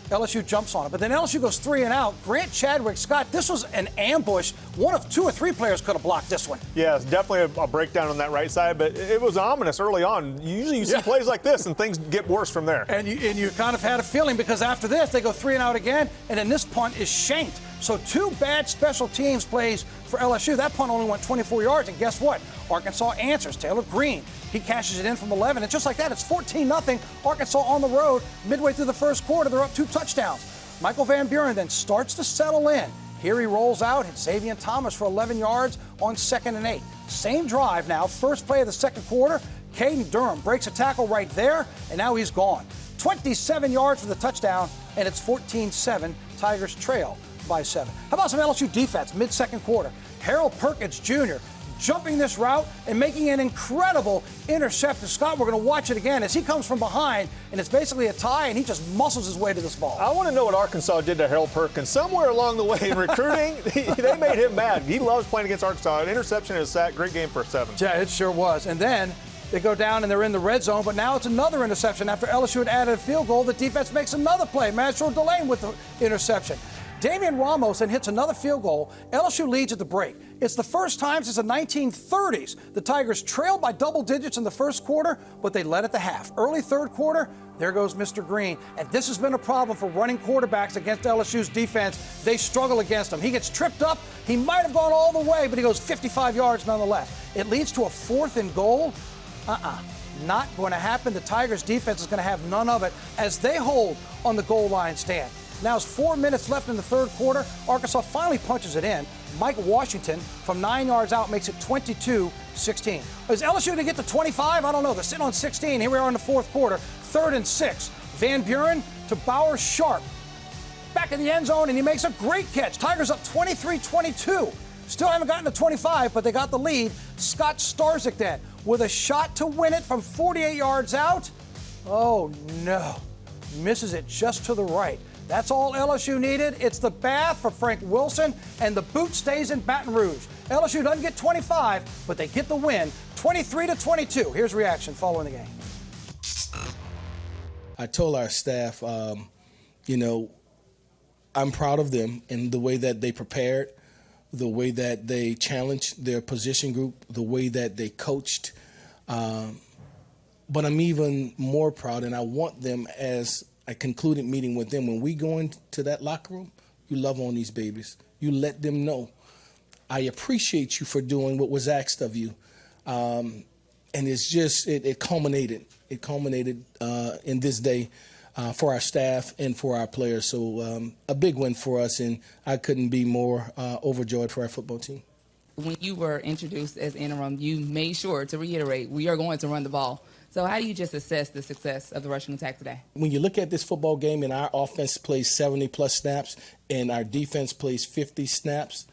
LSU jumps on it, but then LSU goes 3 and out. Grant Chadwick, Scott, this was an ambush. One of 2 or 3 players could have blocked this one. Yeah, it's definitely a breakdown on that right side, but it was ominous early on. Usually you see plays like this and things get worse from there. And you kind of had a feeling because after this, they go 3 and out again, and then this punt is shanked. So 2 bad special teams plays for LSU. That punt only went 24 yards, and guess what? Arkansas answers. Taylor Green, he cashes it in from 11, and just like that, it's 14-0. Arkansas on the road. Midway through the first quarter, they're up 2 touchdowns. Michael Van Buren then starts to settle in. Here he rolls out, hits Xavier Thomas for 11 yards on 2nd and 8. Same drive now, first play of the second quarter. Caden Durham breaks a tackle right there, and now he's gone. 27 yards for the touchdown, and it's 14-7. Tigers trail by 7. How about some LSU defense mid-second quarter? Harold Perkins Jr. jumping this route and making an incredible interception. Scott, we're going to watch it again as he comes from behind, and it's basically a tie, and he just muscles his way to this ball. I want to know what Arkansas did to Harold Perkins. Somewhere along the way in recruiting, they made him mad. He loves playing against Arkansas. An interception and a sack. Great game for 7. Yeah, it sure was. And then they go down and they're in the red zone, but now it's another interception. After LSU had added a field goal, the defense makes another play. Matthew Tulane with the interception. Damian Ramos then hits another field goal. LSU leads at the break. It's the first time since the 1930s the Tigers trailed by double digits in the first quarter, but they led at the half. Early third quarter, there goes Mr. Green. And this has been a problem for running quarterbacks against LSU's defense. They struggle against him. He gets tripped up. He might have gone all the way, but he goes 55 yards nonetheless. It leads to a 4th and goal. Not going to happen. The Tigers defense is going to have none of it as they hold on the goal line stand. Now it's 4 minutes left in the third quarter. Arkansas finally punches it in. Mike Washington from 9 yards out makes it 22-16. Is LSU going to get to 25? I don't know. They're sitting on 16. Here we are in the fourth quarter. 3rd and 6. Van Buren to Bauer Sharp. Back in the end zone, and he makes a great catch. Tigers up 23-22. Still haven't gotten to 25, but they got the lead. Scott Starzik then with a shot to win it from 48 yards out. Oh, no. Misses it just to the right. That's all LSU needed. It's the bath for Frank Wilson, and the boot stays in Baton Rouge. LSU doesn't get 25, but they get the win, 23-22. Here's reaction following the game. I told our staff, I'm proud of them and the way that they prepared, the way that they challenged their position group, the way that they coached. But I'm even more proud, and I want them as I concluded meeting with them. When we go into that locker room, you love on these babies. You let them know, I appreciate you for doing what was asked of you. And it's just, it culminated. It culminated in this day for our staff and for our players. So a big win for us, and I couldn't be more overjoyed for our football team. When you were introduced as interim, you made sure to reiterate, we are going to run the ball. So how do you just assess the success of the rushing attack today? When you look at this football game and our offense plays 70-plus snaps and our defense plays 50 snaps,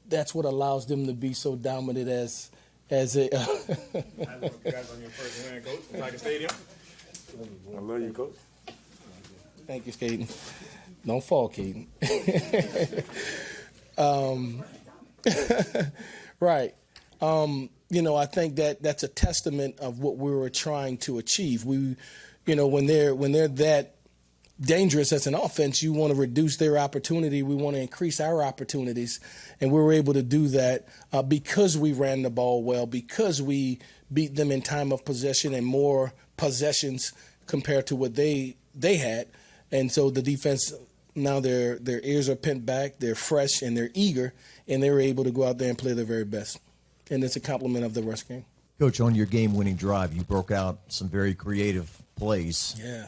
that's what allows them to be so dominant as a Congrats on your first win, Coach, from Tiger Stadium. I love you, Coach. Thank you, Caden. Don't fall, Caden. Right. I think that's a testament of what we were trying to achieve. When they're that dangerous as an offense, you want to reduce their opportunity. We want to increase our opportunities. And we were able to do that because we ran the ball well, because we beat them in time of possession and more possessions compared to what they had. And so the defense, now their ears are pinned back, they're fresh, and they're eager, and they were able to go out there and play their very best. And it's a compliment of the rush game. Coach, on your game-winning drive, you broke out some very creative plays. Yeah.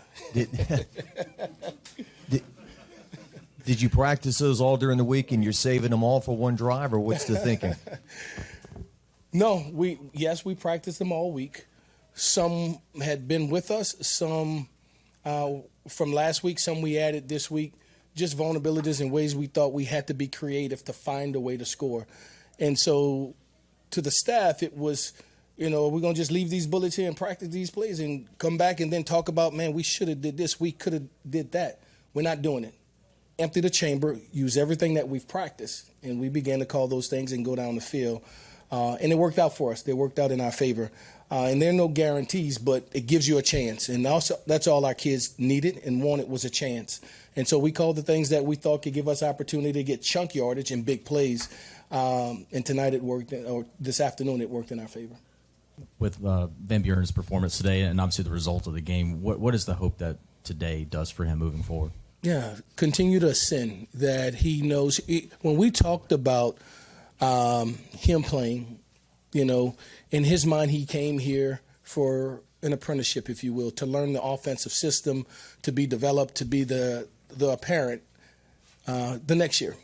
Did you practice those all during the week and you're saving them all for one drive, or what's the thinking? No, we practiced them all week. Some had been with us, some from last week, some we added this week. Just vulnerabilities and ways we thought we had to be creative to find a way to score. And so to the staff, it was, we're going to just leave these bullets here and practice these plays and come back and then talk about, man, we should have did this, we could have did that. We're not doing it. Empty the chamber, use everything that we've practiced, and we began to call those things and go down the field. And it worked out for us. They worked out in our favor. And there are no guarantees, but it gives you a chance. And also, that's all our kids needed and wanted was a chance. And so we called the things that we thought could give us opportunity to get chunk yardage and big plays. And tonight it worked, or this afternoon it worked in our favor. With Van Buren's performance today and obviously the result of the game, what is the hope that today does for him moving forward? Yeah, continue to ascend, that he knows. When we talked about him playing, in his mind he came here for an apprenticeship, if you will, to learn the offensive system, to be developed, to be the parent the next year.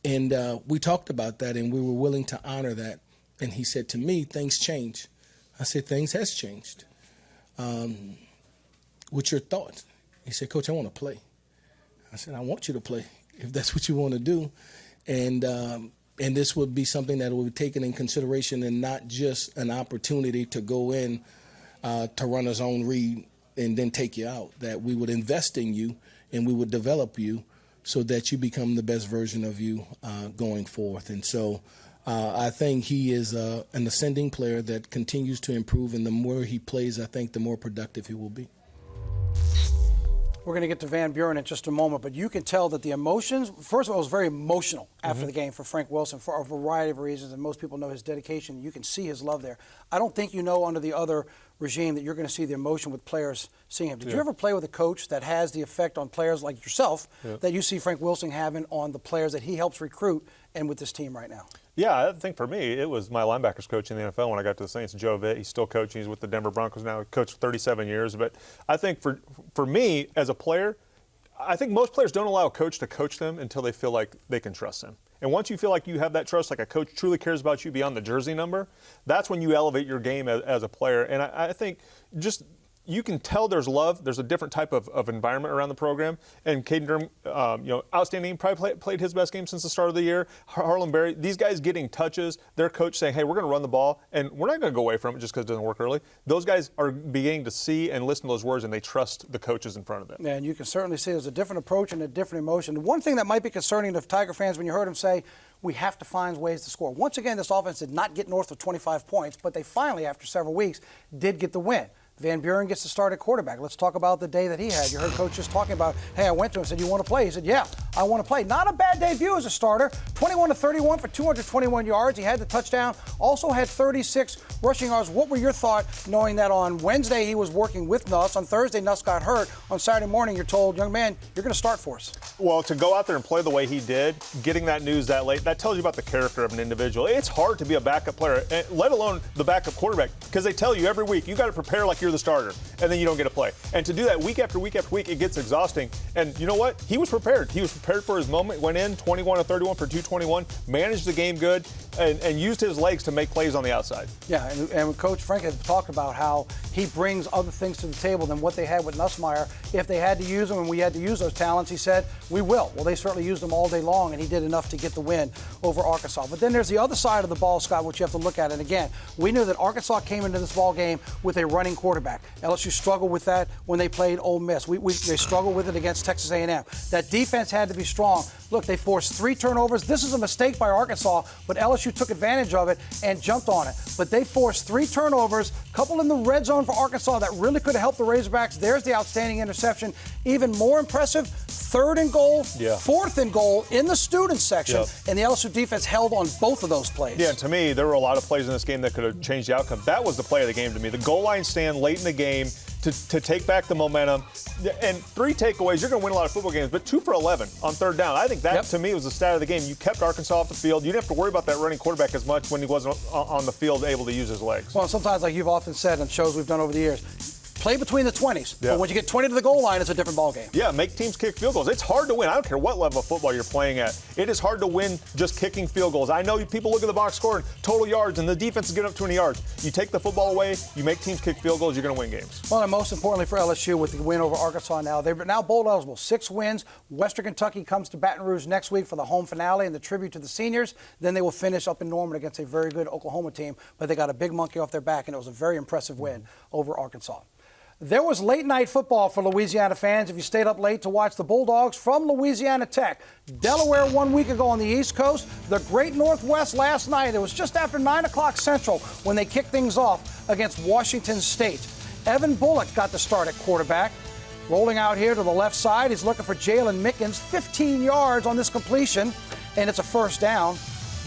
And we talked about that, and we were willing to honor that. And he said to me, things change. I said, things has changed. What's your thoughts? He said, Coach, I want to play. I said, I want you to play if that's what you want to do. And this would be something that will be taken in consideration and not just an opportunity to go in to run a zone read and then take you out, that we would invest in you and we would develop you so that you become the best version of you going forth. And so I think he is an ascending player that continues to improve, and the more he plays, I think the more productive he will be. We're going to get to Van Buren in just a moment, but you can tell that the emotions, first of all, it was very emotional after the game for Frank Wilson for a variety of reasons, and most people know his dedication. You can see his love there. I don't think under the other regime that you're going to see the emotion with players seeing him. Did you ever play with a coach that has the effect on players like yourself that you see Frank Wilson having on the players that he helps recruit and with this team right now? Yeah, I think for me, it was my linebackers coach in the NFL when I got to the Saints, Joe Vitt. He's still coaching. He's with the Denver Broncos now. He coached for 37 years. But I think for me as a player, I think most players don't allow a coach to coach them until they feel like they can trust him. And once you feel like you have that trust, like a coach truly cares about you beyond the jersey number, that's when you elevate your game as a player. And I think just you can tell there's love. There's a different type of environment around the program. And Caden Durham, outstanding, probably played his best game since the start of the year. Harlan Berry, these guys getting touches, their coach saying, hey, we're going to run the ball, and we're not going to go away from it just because it doesn't work early. Those guys are beginning to see and listen to those words, and they trust the coaches in front of them. Yeah, and you can certainly see there's a different approach and a different emotion. One thing that might be concerning to Tiger fans when you heard him say, we have to find ways to score. Once again, this offense did not get north of 25 points, but they finally, after several weeks, did get the win. Van Buren gets to start at quarterback. Let's talk about the day that he had. You heard Coach just talking about, hey, I went to him and said, you want to play? He said, yeah, I want to play. Not a bad debut as a starter. 21-31 for 221 yards. He had the touchdown. Also had 36 rushing yards. What were your thoughts knowing that on Wednesday he was working with Nuss? On Thursday, Nuss got hurt. On Saturday morning, you're told, young man, you're going to start for us. Well, to go out there and play the way he did, getting that news that late, that tells you about the character of an individual. It's hard to be a backup player, let alone the backup quarterback, because they tell you every week, you got to prepare like you're the starter, and then you don't get to play. And to do that week after week after week, it gets exhausting. And you know what? He was prepared. He was prepared for his moment, went in 21-31 for 221, managed the game good, and used his legs to make plays on the outside. Yeah, and Coach Frank had talked about how he brings other things to the table than what they had with Nussmeier. If they had to use them and we had to use those talents, he said, we will. Well, they certainly used them all day long, and he did enough to get the win over Arkansas. But then there's the other side of the ball, Scott, which you have to look at. And again, we knew that Arkansas came into this ball game with a running quarterback. quarterback. LSU struggled with that when they played Ole Miss. They struggled with it against Texas A&M. That defense had to be strong. Look, they forced 3 turnovers. This is a mistake by Arkansas, but LSU took advantage of it and jumped on it. But they forced 3 turnovers, a couple in the red zone for Arkansas that really could have helped the Razorbacks. There's the outstanding interception. Even more impressive, 3rd and goal, 4th and goal in the student section, and the LSU defense held on both of those plays. Yeah, and to me, there were a lot of plays in this game that could have changed the outcome. That was the play of the game to me. The goal line stand late in the game to take back the momentum. And 3 takeaways, you're going to win a lot of football games, but 2 for 11 on 3rd down. I think that, to me, was the stat of the game. You kept Arkansas off the field. You didn't have to worry about that running quarterback as much when he wasn't on the field able to use his legs. Well, sometimes, like you've often said on shows we've done over the years, play between the 20s. But when you get 20 to the goal line, it's a different ballgame. Yeah, make teams kick field goals. It's hard to win. I don't care what level of football you're playing at. It is hard to win just kicking field goals. I know people look at the box score and total yards, and the defense is getting up 20 yards. You take the football away, you make teams kick field goals, you're going to win games. Well, and most importantly for LSU with the win over Arkansas now, they're now bowl eligible. 6 wins. Western Kentucky comes to Baton Rouge next week for the home finale and the tribute to the seniors. Then they will finish up in Norman against a very good Oklahoma team, but they got a big monkey off their back, and it was a very impressive win over Arkansas. There was late night football for Louisiana fans if you stayed up late to watch the Bulldogs from Louisiana Tech. Delaware 1 week ago on the East Coast. The Great Northwest last night. It was just after 9 o'clock Central when they kicked things off against Washington State. Evan Bullock got the start at quarterback. Rolling out here to the left side, he's looking for Jalen Mickens. 15 yards on this completion, and it's a 1st down.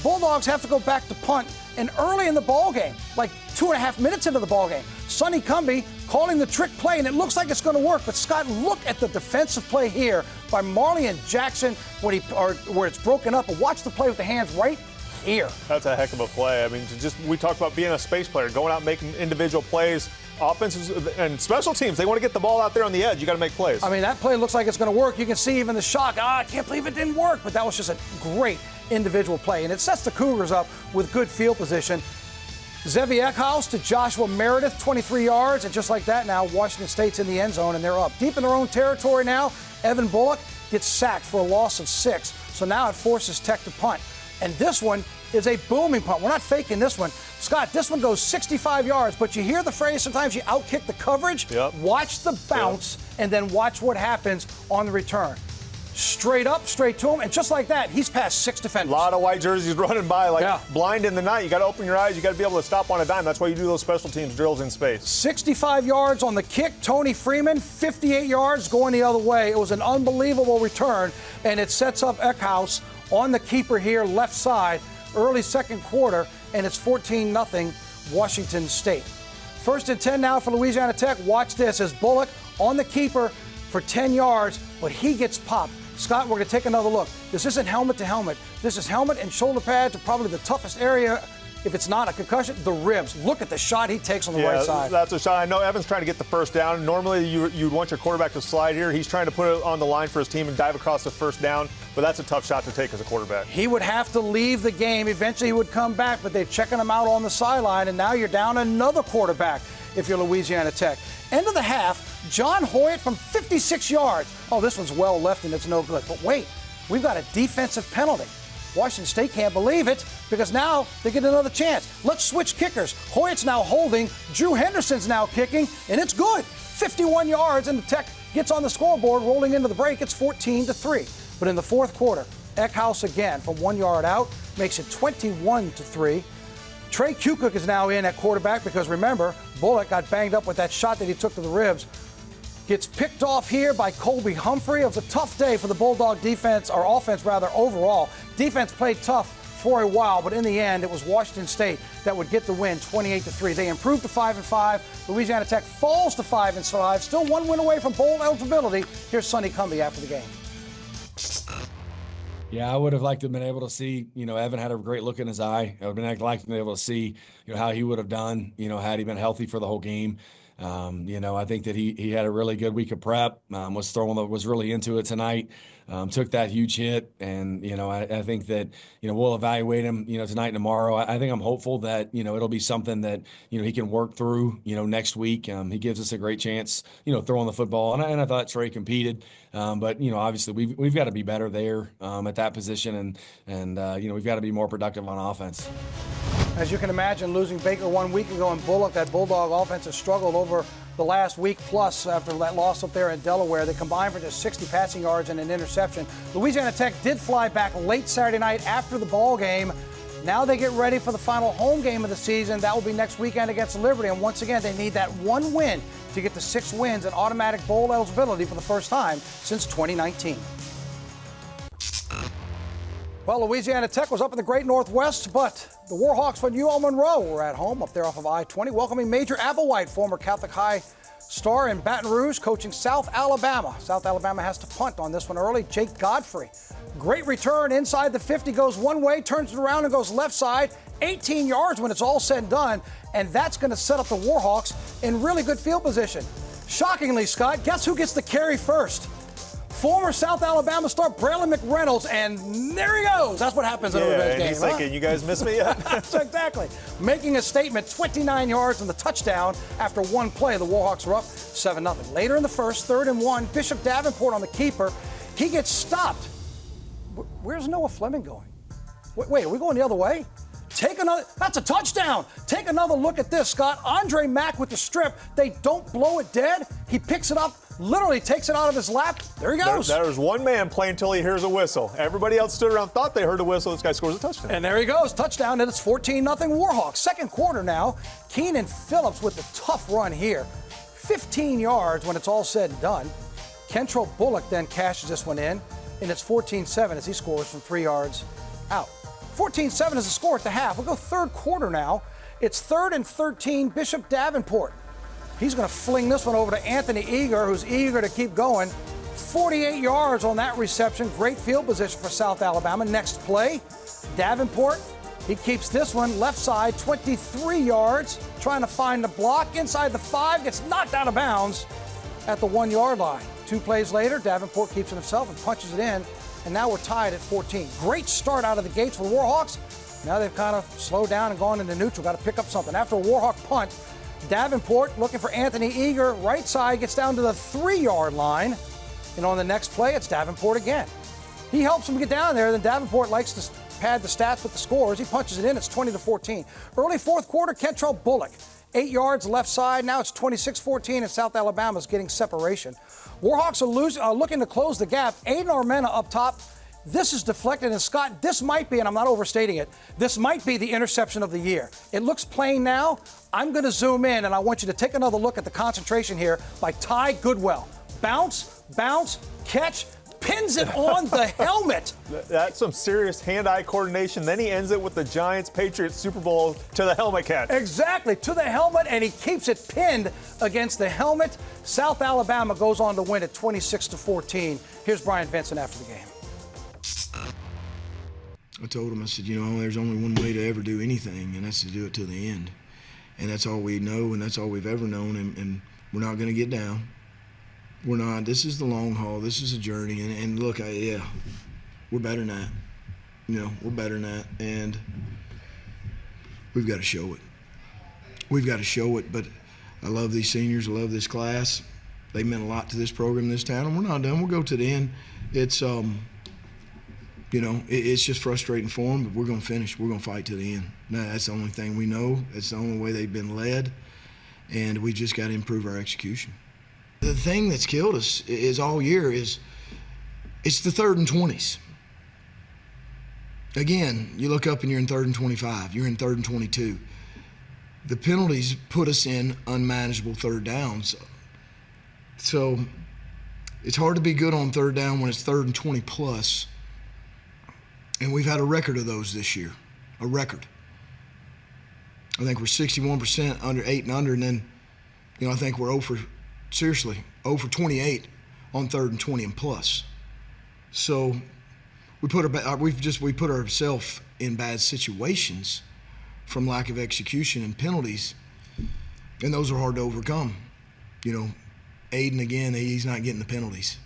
Bulldogs have to go back to punt, and early in the ballgame, like 2.5 minutes into the ballgame, Sonny Cumbie calling the trick play, and it looks like it's going to work. But Scott, look at the defensive play here by Marley and Jackson where it's broken up. But watch the play with the hands right here. That's a heck of a play. I mean, we talked about being a space player, going out and making individual plays. Offenses and special teams, they want to get the ball out there on the edge. You got to make plays. I mean, that play looks like it's going to work. You can see even the shock. I can't believe it didn't work. But that was just a great individual play. And it sets the Cougars up with good field position. Zevi Eckhouse to Joshua Meredith, 23 yards. And just like that now, Washington State's in the end zone, and they're up. Deep in their own territory now, Evan Bullock gets sacked for a loss of 6. So now it forces Tech to punt. And this one is a booming punt. We're not faking this one. Scott, this one goes 65 yards, but you hear the phrase, sometimes you outkick the coverage. Watch the bounce, and then watch what happens on the return. Straight up, straight to him, and just like that, he's past 6 defenders. A lot of white jerseys running by blind in the night. You got to open your eyes. You got to be able to stop on a dime. That's why you do those special teams drills in space. 65 yards on the kick. Tony Freeman, 58 yards going the other way. It was an unbelievable return, and it sets up Eckhouse on the keeper here, left side, early 2nd quarter, and it's 14-0 Washington State. 1st and 10 now for Louisiana Tech. Watch this as Bullock on the keeper for 10 yards, but he gets popped. Scott, we're going to take another look. This isn't helmet to helmet. This is helmet and shoulder pad to probably the toughest area, if it's not a concussion, the ribs. Look at the shot he takes on the right side. That's a shot. I know Evan's trying to get the 1st down. Normally, you'd want your quarterback to slide here. He's trying to put it on the line for his team and dive across the 1st down, but that's a tough shot to take as a quarterback. He would have to leave the game. Eventually, he would come back, but they're checking him out on the sideline, and now you're down another quarterback if you're Louisiana Tech. End of the half, John Hoyt from 56 yards. Oh, this one's well left, and it's no good. But wait, we've got a defensive penalty. Washington State can't believe it because now they get another chance. Let's switch kickers. Hoyt's now holding. Drew Henderson's now kicking, and it's good. 51 yards, and the Tech gets on the scoreboard. Rolling into the break, it's 14-3. But in the 4th quarter, Eckhouse again from 1 yard out makes it 21-3. Trey Kukoc is now in at quarterback because, remember, Bullock got banged up with that shot that he took to the ribs. Gets picked off here by Colby Humphrey. It was a tough day for the Bulldog defense, or offense rather, overall. Defense played tough for a while, but in the end, it was Washington State that would get the win, 28-3. They improved to 5-5. Louisiana Tech falls to 5-5. Still 1 win away from bowl eligibility. Here's Sonny Cumbie after the game. Yeah, I would have liked to have been able to see, Evan had a great look in his eye. I would have liked to be able to see, how he would have done, had he been healthy for the whole game. I think that he had a really good week of prep, was really into it tonight, took that huge hit. And, I think that, we'll evaluate him, tonight and tomorrow. I think I'm hopeful that, it'll be something that, he can work through, next week. He gives us a great chance, throwing the football. And I thought Trey competed. But, obviously we've got to be better there at that position. And we've got to be more productive on offense. As you can imagine, losing Baker 1 week ago and Bullock, that Bulldog offense has struggled over the last week plus after that loss up there in Delaware. They combined for just 60 passing yards and an interception. Louisiana Tech did fly back late Saturday night after the ball game. Now they get ready for the final home game of the season. That will be next weekend against Liberty. And once again, they need that one win to get to 6 wins and automatic bowl eligibility for the first time since 2019. Well, Louisiana Tech was up in the Great Northwest, but the Warhawks from UL Monroe were at home up there off of I-20, welcoming Major Applewhite, former Catholic High star in Baton Rouge, coaching South Alabama. South Alabama has to punt on this one early. Jake Godfrey, great return inside the 50, goes one way, turns it around and goes left side, 18 yards when it's all said and done, and that's going to set up the Warhawks in really good field position. Shockingly, Scott, guess who gets the carry first? Former South Alabama star Braylon McReynolds, and there he goes. That's what happens in a revenge game. He's thinking, you guys miss me yet? That's exactly. Making a statement, 29 yards on the touchdown after one play. The Warhawks were up 7-0. Later in the first, 3rd and 1, Bishop Davenport on the keeper. He gets stopped. Where's Noah Fleming going? Wait, are we going the other way? Take another, that's a touchdown. Take another look at this, Scott. Andre Mack with the strip. They don't blow it dead. He picks it up, literally takes it out of his lap. There he goes. There's one man playing until he hears a whistle. Everybody else stood around, thought they heard a whistle. This guy scores a touchdown. And there he goes, touchdown, and it's 14-0 Warhawks. Second quarter now, Keenan Phillips with the tough run here. 15 yards when it's all said and done. Kentrell Bullock then cashes this one in, and it's 14-7 as he scores from 3 yards out. 14-7 is the score at the half. We'll go third quarter now. It's 3rd and 13, Bishop Davenport. He's going to fling this one over to Anthony Eager, who's eager to keep going. 48 yards on that reception. Great field position for South Alabama. Next play, Davenport. He keeps this one left side, 23 yards, trying to find the block. Inside the 5, gets knocked out of bounds at the 1 yard line. 2 plays later, Davenport keeps it himself and punches it in. And now we're tied at 14. Great start out of the gates for Warhawks. Now they've kind of slowed down and gone into neutral. Got to pick up something. After a Warhawk punt, Davenport looking for Anthony Eager. Right side gets down to the 3 yard line. And on the next play, it's Davenport again. He helps him get down there. Then Davenport likes to pad the stats with the scores. He punches it in. It's 20-14. Early fourth quarter, Kentrell Bullock. 8 yards left side. Now it's 26-14, and South Alabama's getting separation. Warhawks are looking to close the gap. Aiden Armenta up top. This is deflected, and Scott, this might be, and I'm not overstating it, this might be the interception of the year. It looks plain now. I'm going to zoom in, and I want you to take another look at the concentration here by Ty Goodwell. Bounce, catch, pins it on the helmet. That's some serious hand-eye coordination. Then he ends it with the Giants-Patriots Super Bowl to the helmet catch. Exactly, to the helmet, and he keeps it pinned against the helmet. South Alabama goes on to win at 26-14. Here's Brian Vincent after the game. I told him, I said, there's only one way to ever do anything, and that's to do it to the end. And that's all we know, and that's all we've ever known, and we're not going to get down. We're not. This is the long haul. This is a journey. And look, we're better than that. We're better than that. And we've got to show it. We've got to show it. But I love these seniors. I love this class. They meant a lot to this program, this town. And we're not done. We'll go to the end. It's, it's just frustrating for them, but we're going to finish. We're going to fight to the end. That's the only thing we know. That's the only way they've been led. And we just got to improve our execution. The thing that's killed us is all year is it's the 3rd and 20s. Again, you look up and you're in 3rd and 25. You're in 3rd and 22. The penalties put us in unmanageable 3rd downs. So it's hard to be good on 3rd down when it's 3rd and 20 plus. And we've had a record of those this year, a record. I think we're 61% under 8 and under, and then, I think we're 0 for 28 on 3rd and 20 and plus. So we put ourselves in bad situations from lack of execution and penalties, and those are hard to overcome. Aiden, again, he's not getting the penalties.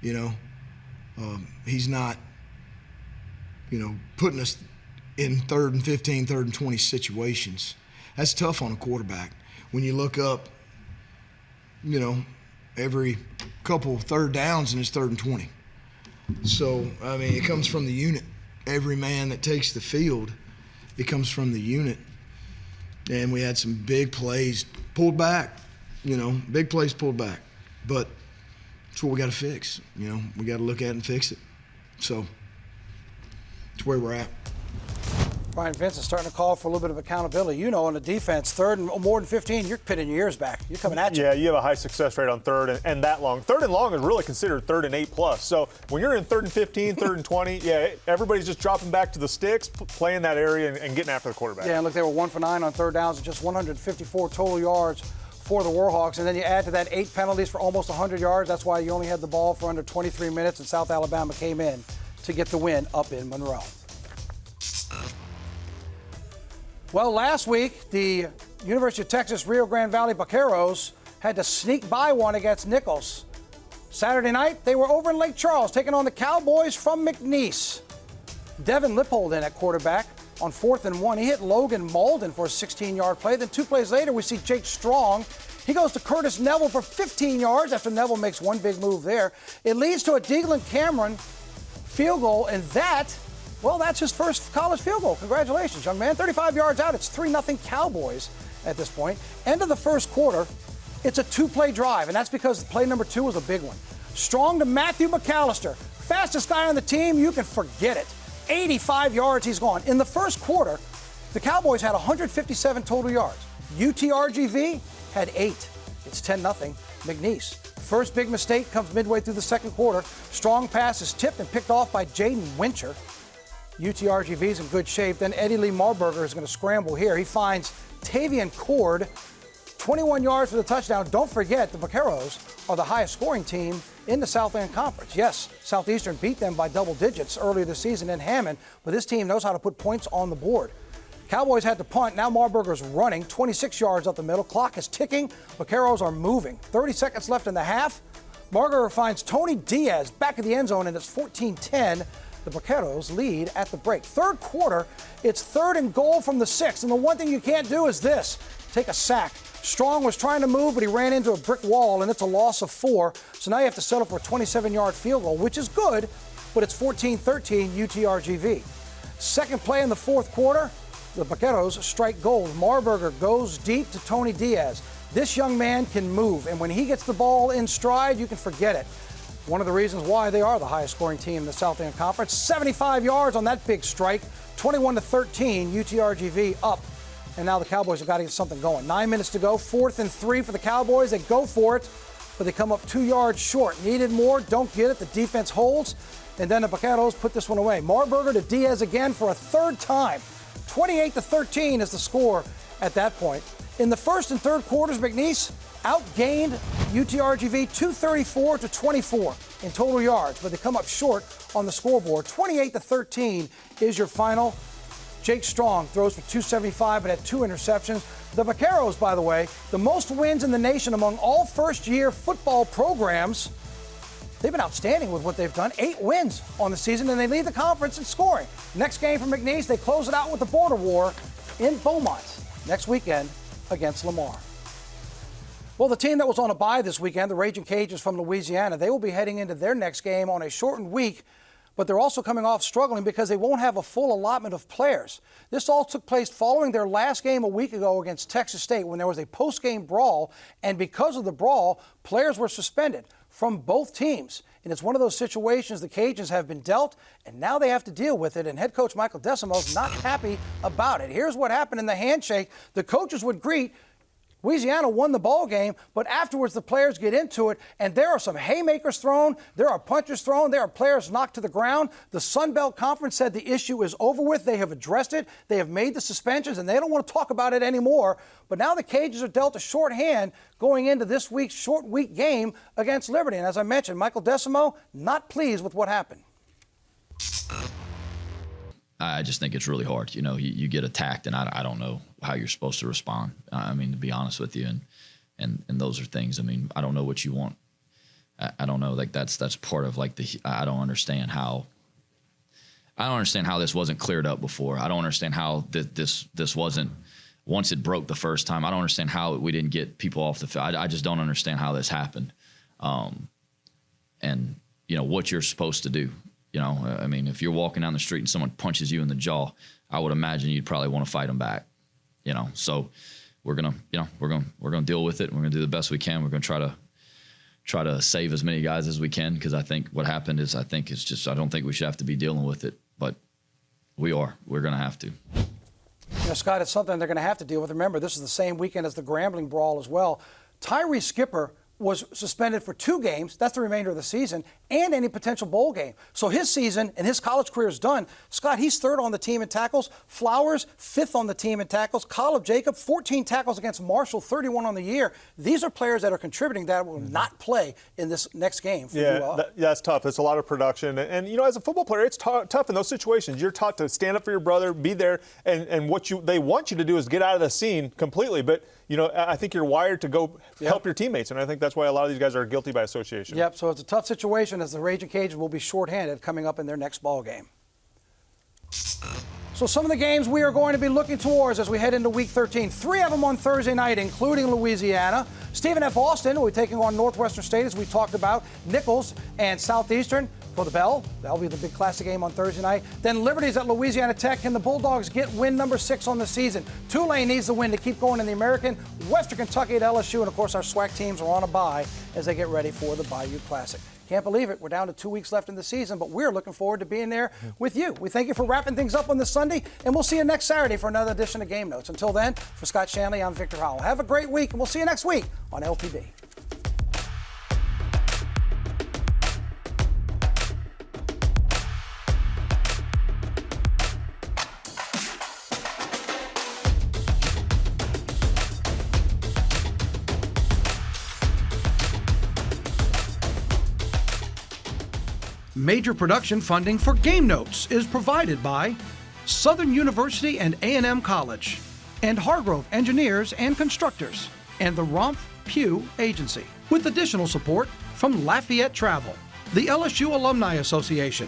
He's not, putting us in 3rd and 15, 3rd and 20 situations. That's tough on a quarterback. When you look up, every couple 3rd downs and it's 3rd and 20. So, it comes from the unit. Every man that takes the field, it comes from the unit. And we had some big plays, pulled back, big plays pulled back. But it's what we got to fix. We got to look at it and fix it. So it's where we're at. Brian Vince is starting to call for a little bit of accountability. On the defense, third and more than 15, you're pinning your ears back. You're coming at you. Yeah, you have a high success rate on third and that long. Third and long is really considered 3rd and 8+. So when you're in 3rd and 15, 3rd and 20, everybody's just dropping back to the sticks, playing that area and getting after the quarterback. Yeah, and look, they were 1 for 9 on third downs and just 154 total yards for the Warhawks. And then you add to that 8 penalties for almost 100 yards. That's why you only had the ball for under 23 minutes, and South Alabama came in to get the win up in Monroe. Well, last week, the University of Texas Rio Grande Valley Vaqueros had to sneak by one against Nicholls. Saturday night, they were over in Lake Charles, taking on the Cowboys from McNeese. Devin Lippold in at quarterback on 4th and 1. He hit Logan Malden for a 16-yard play. Then 2 plays later, we see Jake Strong. He goes to Curtis Neville for 15 yards after Neville makes one big move there. It leads to a Deaglan Cameron field goal, and that's his first college field goal. Congratulations, young man. 35 yards out. It's 3-0 Cowboys at this point. End of the first quarter, it's a 2-play drive, and that's because play number 2 was a big one. Strong to Matthew McAllister. Fastest guy on the team, you can forget it. 85 yards, he's gone. In the first quarter, the Cowboys had 157 total yards. UTRGV had 8. It's 10-0 McNeese. First big mistake comes midway through the second quarter. Strong pass is tipped and picked off by Jaden Wincher. UTRGV is in good shape. Then Eddie Lee Marburger is going to scramble here. He finds Tavian Cord, 21 yards for the touchdown. Don't forget, the Vaqueros are the highest scoring team in the Southland Conference. Yes, Southeastern beat them by double digits earlier this season in Hammond, but this team knows how to put points on the board. Cowboys had to punt. Now Marburger's running, 26 yards up the middle. Clock is ticking. Vaqueros are moving. 30 seconds left in the half. Marburger finds Tony Diaz back of the end zone, and it's 14-10. The Vaqueros lead at the break. Third quarter, it's 3rd and goal from the 6. And the one thing you can't do is this, take a sack. Strong was trying to move, but he ran into a brick wall, and it's a loss of 4. So now you have to settle for a 27-yard field goal, which is good, but it's 14-13 UTRGV. Second play in the fourth quarter, the Vaqueros strike gold. Marburger goes deep to Tony Diaz. This young man can move, and when he gets the ball in stride, you can forget it. One of the reasons why they are the highest scoring team in the Southland Conference. 75 yards on that big strike. 21-13, UTRGV up. And now the Cowboys have got to get something going. 9 minutes to go, 4th and 3 for the Cowboys. They go for it, but they come up 2 yards short. Needed more, don't get it. The defense holds, and then the Vaqueros put this one away. Marburger to Diaz again for a 3rd time. 28-13 is the score at that point. In the first and third quarters, McNeese outgained UTRGV 234-24 in total yards, but they come up short on the scoreboard. 28-13 is your final. Jake Strong throws for 275 but had 2 interceptions. The Vaqueros, by the way, the most wins in the nation among all first-year football programs. They've been outstanding with what they've done. 8 wins on the season, and they lead the conference in scoring. Next game for McNeese, they close it out with the Border War in Beaumont next weekend against Lamar. Well, the team that was on a bye this weekend, the Raging Cajuns from Louisiana, they will be heading into their next game on a shortened week, but they're also coming off struggling because they won't have a full allotment of players. This all took place following their last game a week ago against Texas State when there was a post-game brawl, and because of the brawl, players were suspended from both teams. And it's one of those situations the Cajuns have been dealt, and now they have to deal with it, and head coach Michael Decimo's not happy about it. Here's what happened in the handshake. The coaches would greet. Louisiana won the ball game, but afterwards the players get into it, and there are some haymakers thrown, there are punches thrown, there are players knocked to the ground. The Sun Belt Conference said the issue is over with. They have addressed it. They have made the suspensions, and they don't want to talk about it anymore. But now the Cajuns are dealt a short hand going into this week's short week game against Liberty. And as I mentioned, Michael Decimo not pleased with what happened. I just think it's really hard. You know, you get attacked, and I don't know how you're supposed to respond. I mean, to be honest with you, and those are things. I mean, I don't know what you want. I don't know. Like that's part of like I don't understand how this wasn't cleared up before. I don't understand how this wasn't once it broke the first time. I don't understand how we didn't get people off the field. I just don't understand how this happened. And you know what you're supposed to do. You know, I mean, if you're walking down the street and someone punches you in the jaw, I would imagine you'd probably want to fight them back. You know, so we're gonna deal with it. We're gonna do the best we can. We're gonna try to save as many guys as we can, because I think what happened is I don't think we should have to be dealing with it, but we're gonna have to. You know, Scott, it's something they're going to have to deal with. Remember, this is the same weekend as the Grambling brawl as well. Tyree Skipper was suspended for 2 games. That's the remainder of the season, and any potential bowl game. So his season and his college career is done. Scott, he's 3rd on the team in tackles. Flowers, 5th on the team in tackles. Caleb Jacob, 14 tackles against Marshall, 31 on the year. These are players that are contributing that will not play in this next game. That's tough. It's a lot of production. And you know, as a football player, it's tough in those situations. You're taught to stand up for your brother, be there, and what they want you to do is get out of the scene completely. But, you know, I think you're wired to go help your teammates, and I think that's why a lot of these guys are guilty by association. Yep, so it's a tough situation as the Raging Cajuns will be shorthanded coming up in their next ball game. So some of the games we are going to be looking towards as we head into Week 13. 3 of them on Thursday night, including Louisiana. Stephen F. Austin will be taking on Northwestern State, as we talked about. Nicholls and Southeastern for the bell. That'll be the big classic game on Thursday night. Then Liberty's at Louisiana Tech. Can the Bulldogs get win number 6 on the season? Tulane needs the win to keep going in the American. Western Kentucky at LSU. And, of course, our SWAC teams are on a bye as they get ready for the Bayou Classic. Can't believe it. We're down to 2 weeks left in the season, but we're looking forward to being there with you. We thank you for wrapping things up on this Sunday, and we'll see you next Saturday for another edition of Game Notes. Until then, for Scott Shanley, I'm Victor Howell. Have a great week, and we'll see you next week on LPB. Major production funding for Game Notes is provided by Southern University and A&M College, and Hargrove Engineers and Constructors, and the Romph Pugh Agency, with additional support from Lafayette Travel, the LSU Alumni Association,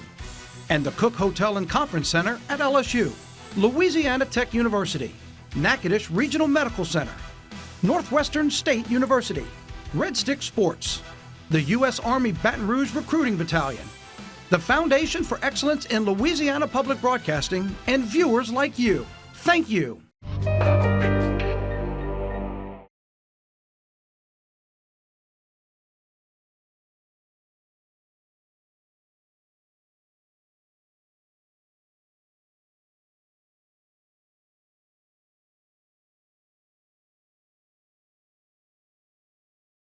and the Cook Hotel and Conference Center at LSU, Louisiana Tech University, Natchitoches Regional Medical Center, Northwestern State University, Red Stick Sports, the U.S. Army Baton Rouge Recruiting Battalion, the Foundation for Excellence in Louisiana Public Broadcasting, and viewers like you. Thank you.